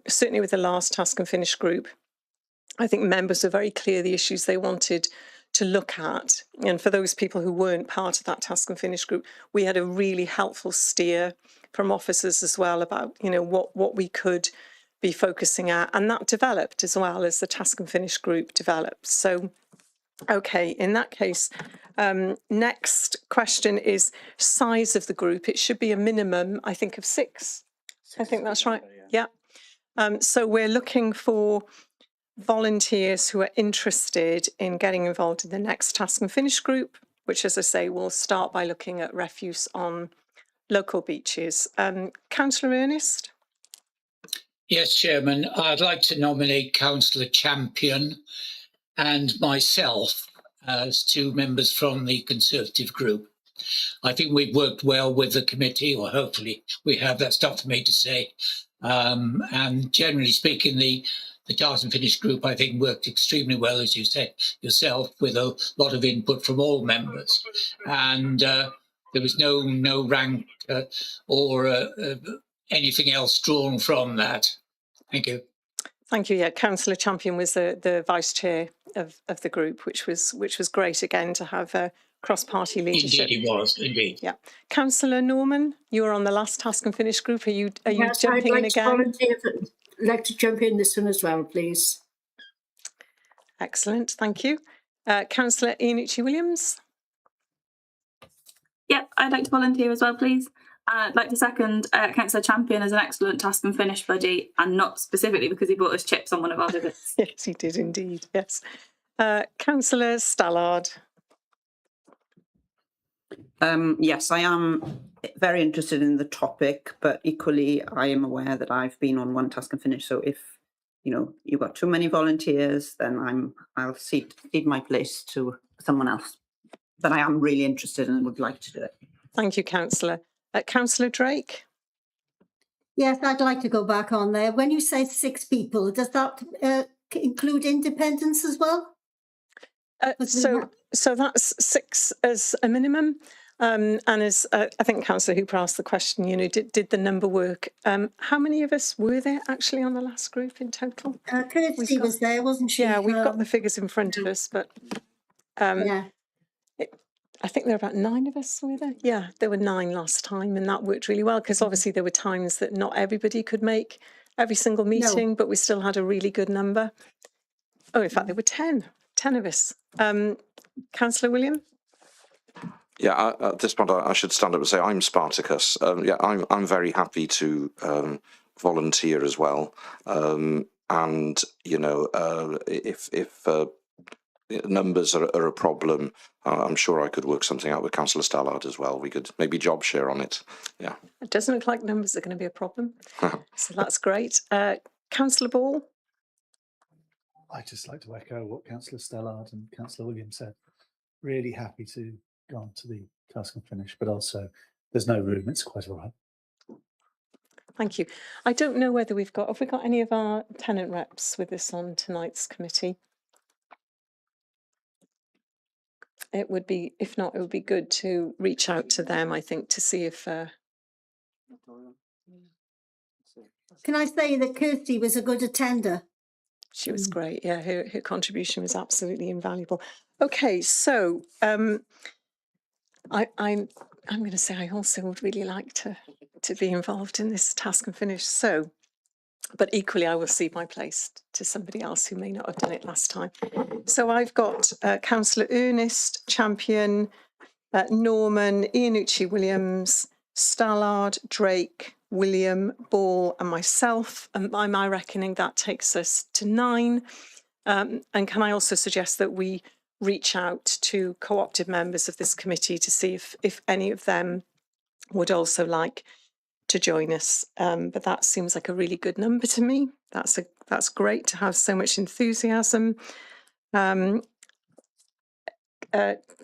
certainly with the last task and finish group, I think members are very clear the issues they wanted to look at. And for those people who weren't part of that task and finish group, we had a really helpful steer from officers as well about, you know, what we could be focusing at. And that developed as well as the task and finish group developed. So, okay, in that case, next question is size of the group. It should be a minimum, I think, of 6. I think that's right. Yeah. So we're looking for volunteers who are interested in getting involved in the next task and finish group, which, as I say, will start by looking at refuse on local beaches. Councillor Ernest? Yes, Chairman. I'd like to nominate Councillor Champion and myself as 2 members from the Conservative group. I think we've worked well with the committee, or hopefully we have. That's not for me to say. And generally speaking, the task and finish group, I think, worked extremely well, as you said yourself, with a lot of input from all members. And there was no rank or anything else drawn from that. Thank you. Thank you. Yeah, Councillor Champion was the vice chair of the group, which was great again to have cross-party leadership. Indeed, he was. Indeed. Yeah, Councillor Norman, you were on the last task and finish group. Are you yes, jumping in again? I'd like to jump in this one as well, please. Excellent, thank you. Councillor Williams. Yep, I'd like to volunteer as well, please. I'd like to second Councillor Champion as an excellent task and finish buddy, and not specifically because he brought us chips on one of our visits. Yes, he did indeed, yes. Councillor Stallard. Yes, I am very interested in the topic, but equally I am aware that I've been on one task and finish. So if you've got too many volunteers, then I'll cede my place to someone else. But I am really interested and would like to do it. Thank you, Councillor. Councillor Drake? Yes, I'd like to go back on there. When you say 6 people, does that include independents as well? So that's 6 as a minimum. And as I think Councillor Hooper asked the question, you know, did the number work? How many of us were there actually on the last group in total? Kirsty was there, wasn't she? Yeah, we've got the figures in front of us, but yeah. I think there were about 9 of us were there. Yeah, there were 9 last time, and that worked really well because obviously there were times that not everybody could make every single meeting, but we still had a really good number. Oh, in fact, there were 10 of us. Councillor William? Yeah, at this point, I should stand up and say I'm Spartacus. Yeah, I'm very happy to volunteer as well. And you know, if numbers are a problem, I'm sure I could work something out with Councillor Stallard as well. We could maybe job share on it. Yeah. It doesn't look like numbers are going to be a problem, so that's great. Councillor Ball? I'd just like to echo what Councillor Stallard and Councillor Williams said. Really happy to go on to the task and finish, but also there's no room, it's quite all right. Thank you. I don't know whether have we got any of our tenant reps with us on tonight's committee? It would be, if not, it would be good to reach out to them, I think, to see if... Can I say that Kirsty was a good attender? She was great. Yeah, her contribution was absolutely invaluable. Okay, so I'm going to say I also would really like to be involved in this task and finish. So, but equally, I will cede my place to somebody else who may not have done it last time. So I've got Councillor Ernest, Champion, Norman, Iannucci Williams, Stallard, Drake, William, Ball and myself. And by my reckoning, that takes us to 9. And can I also suggest that we reach out to co-opted members of this committee to see if any of them would also like to join us. But that seems like a really good number to me. That's great to have so much enthusiasm. Can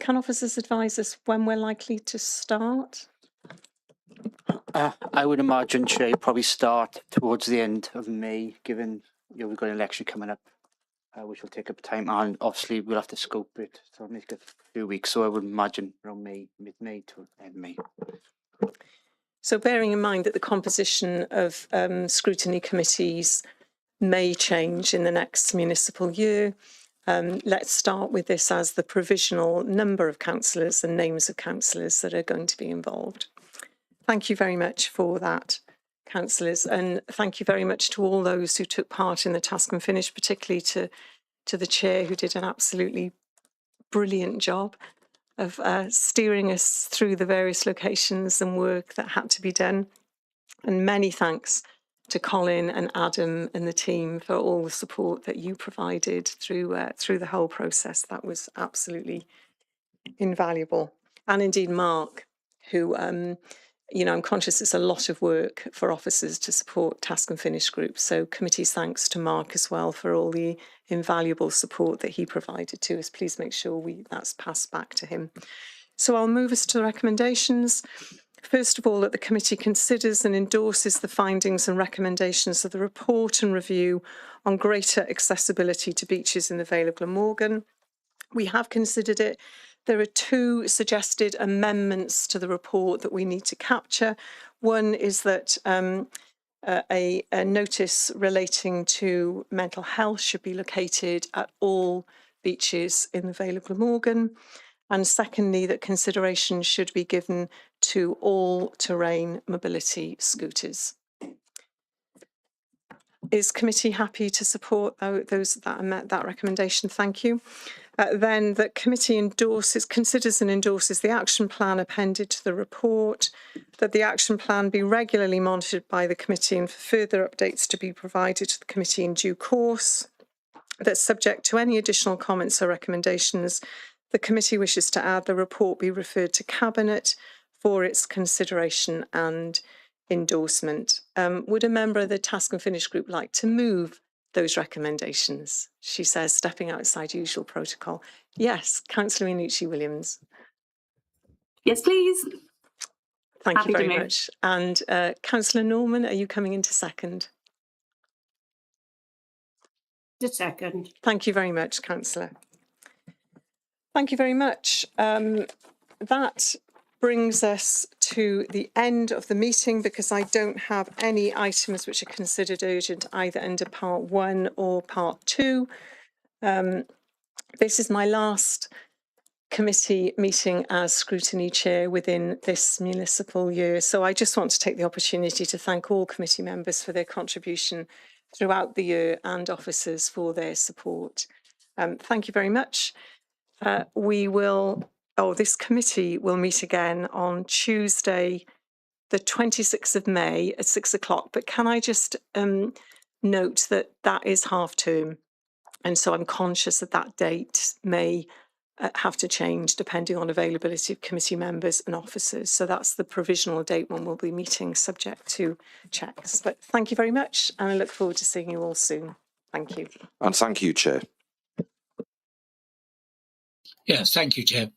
officers advise us when we're likely to start? I would imagine, Chair, you'll probably start towards the end of May, given we've got an election coming up, which will take up time, and obviously we'll have to scope it, so it'll make it a few weeks. So I would imagine around May, mid-May to end May. So bearing in mind that the composition of scrutiny committees may change in the next municipal year, let's start with this as the provisional number of councillors and names of councillors that are going to be involved. Thank you very much for that, councillors, and thank you very much to all those who took part in the task and finish, particularly to the chair, who did an absolutely brilliant job of steering us through the various locations and work that had to be done. And many thanks to Colin and Adam and the team for all the support that you provided through the whole process. That was absolutely invaluable. And indeed, Mark, who, I'm conscious it's a lot of work for officers to support task and finish groups. So committee's thanks to Mark as well for all the invaluable support that he provided to us. Please make sure that's passed back to him. So I'll move us to the recommendations. First of all, that the committee considers and endorses the findings and recommendations of the report and review on greater accessibility to beaches in the Vale of Glamorgan. We have considered it. There are 2 suggested amendments to the report that we need to capture. One is that a notice relating to mental health should be located at all beaches in the Vale of Glamorgan. And secondly, that consideration should be given to all-terrain mobility scooters. Is committee happy to support that recommendation? Thank you. Then that committee considers and endorses the action plan appended to the report, that the action plan be regularly monitored by the committee and for further updates to be provided to the committee in due course, that subject to any additional comments or recommendations the committee wishes to add, the report be referred to Cabinet for its consideration and endorsement. Would a member of the task and finish group like to move those recommendations? She says, stepping outside usual protocol. Yes, Councillor Iannucci Williams. Yes, please. Thank Happy you to very move. much. And Councillor Norman, are you coming into second? The second. Thank you very much, Councillor. Thank you very much. That brings us to the end of the meeting because I don't have any items which are considered urgent either under part 1 or part 2. This is my last committee meeting as scrutiny chair within this municipal year. So I just want to take the opportunity to thank all committee members for their contribution throughout the year and officers for their support. Thank you very much. This committee will meet again on Tuesday, the 26th of May at 6 o'clock. But can I just note that that is half term. And so I'm conscious that that date may have to change depending on availability of committee members and officers. So that's the provisional date when we'll be meeting, subject to checks. But thank you very much, and I look forward to seeing you all soon. Thank you. And thank you, Chair. Yes, thank you, Chair.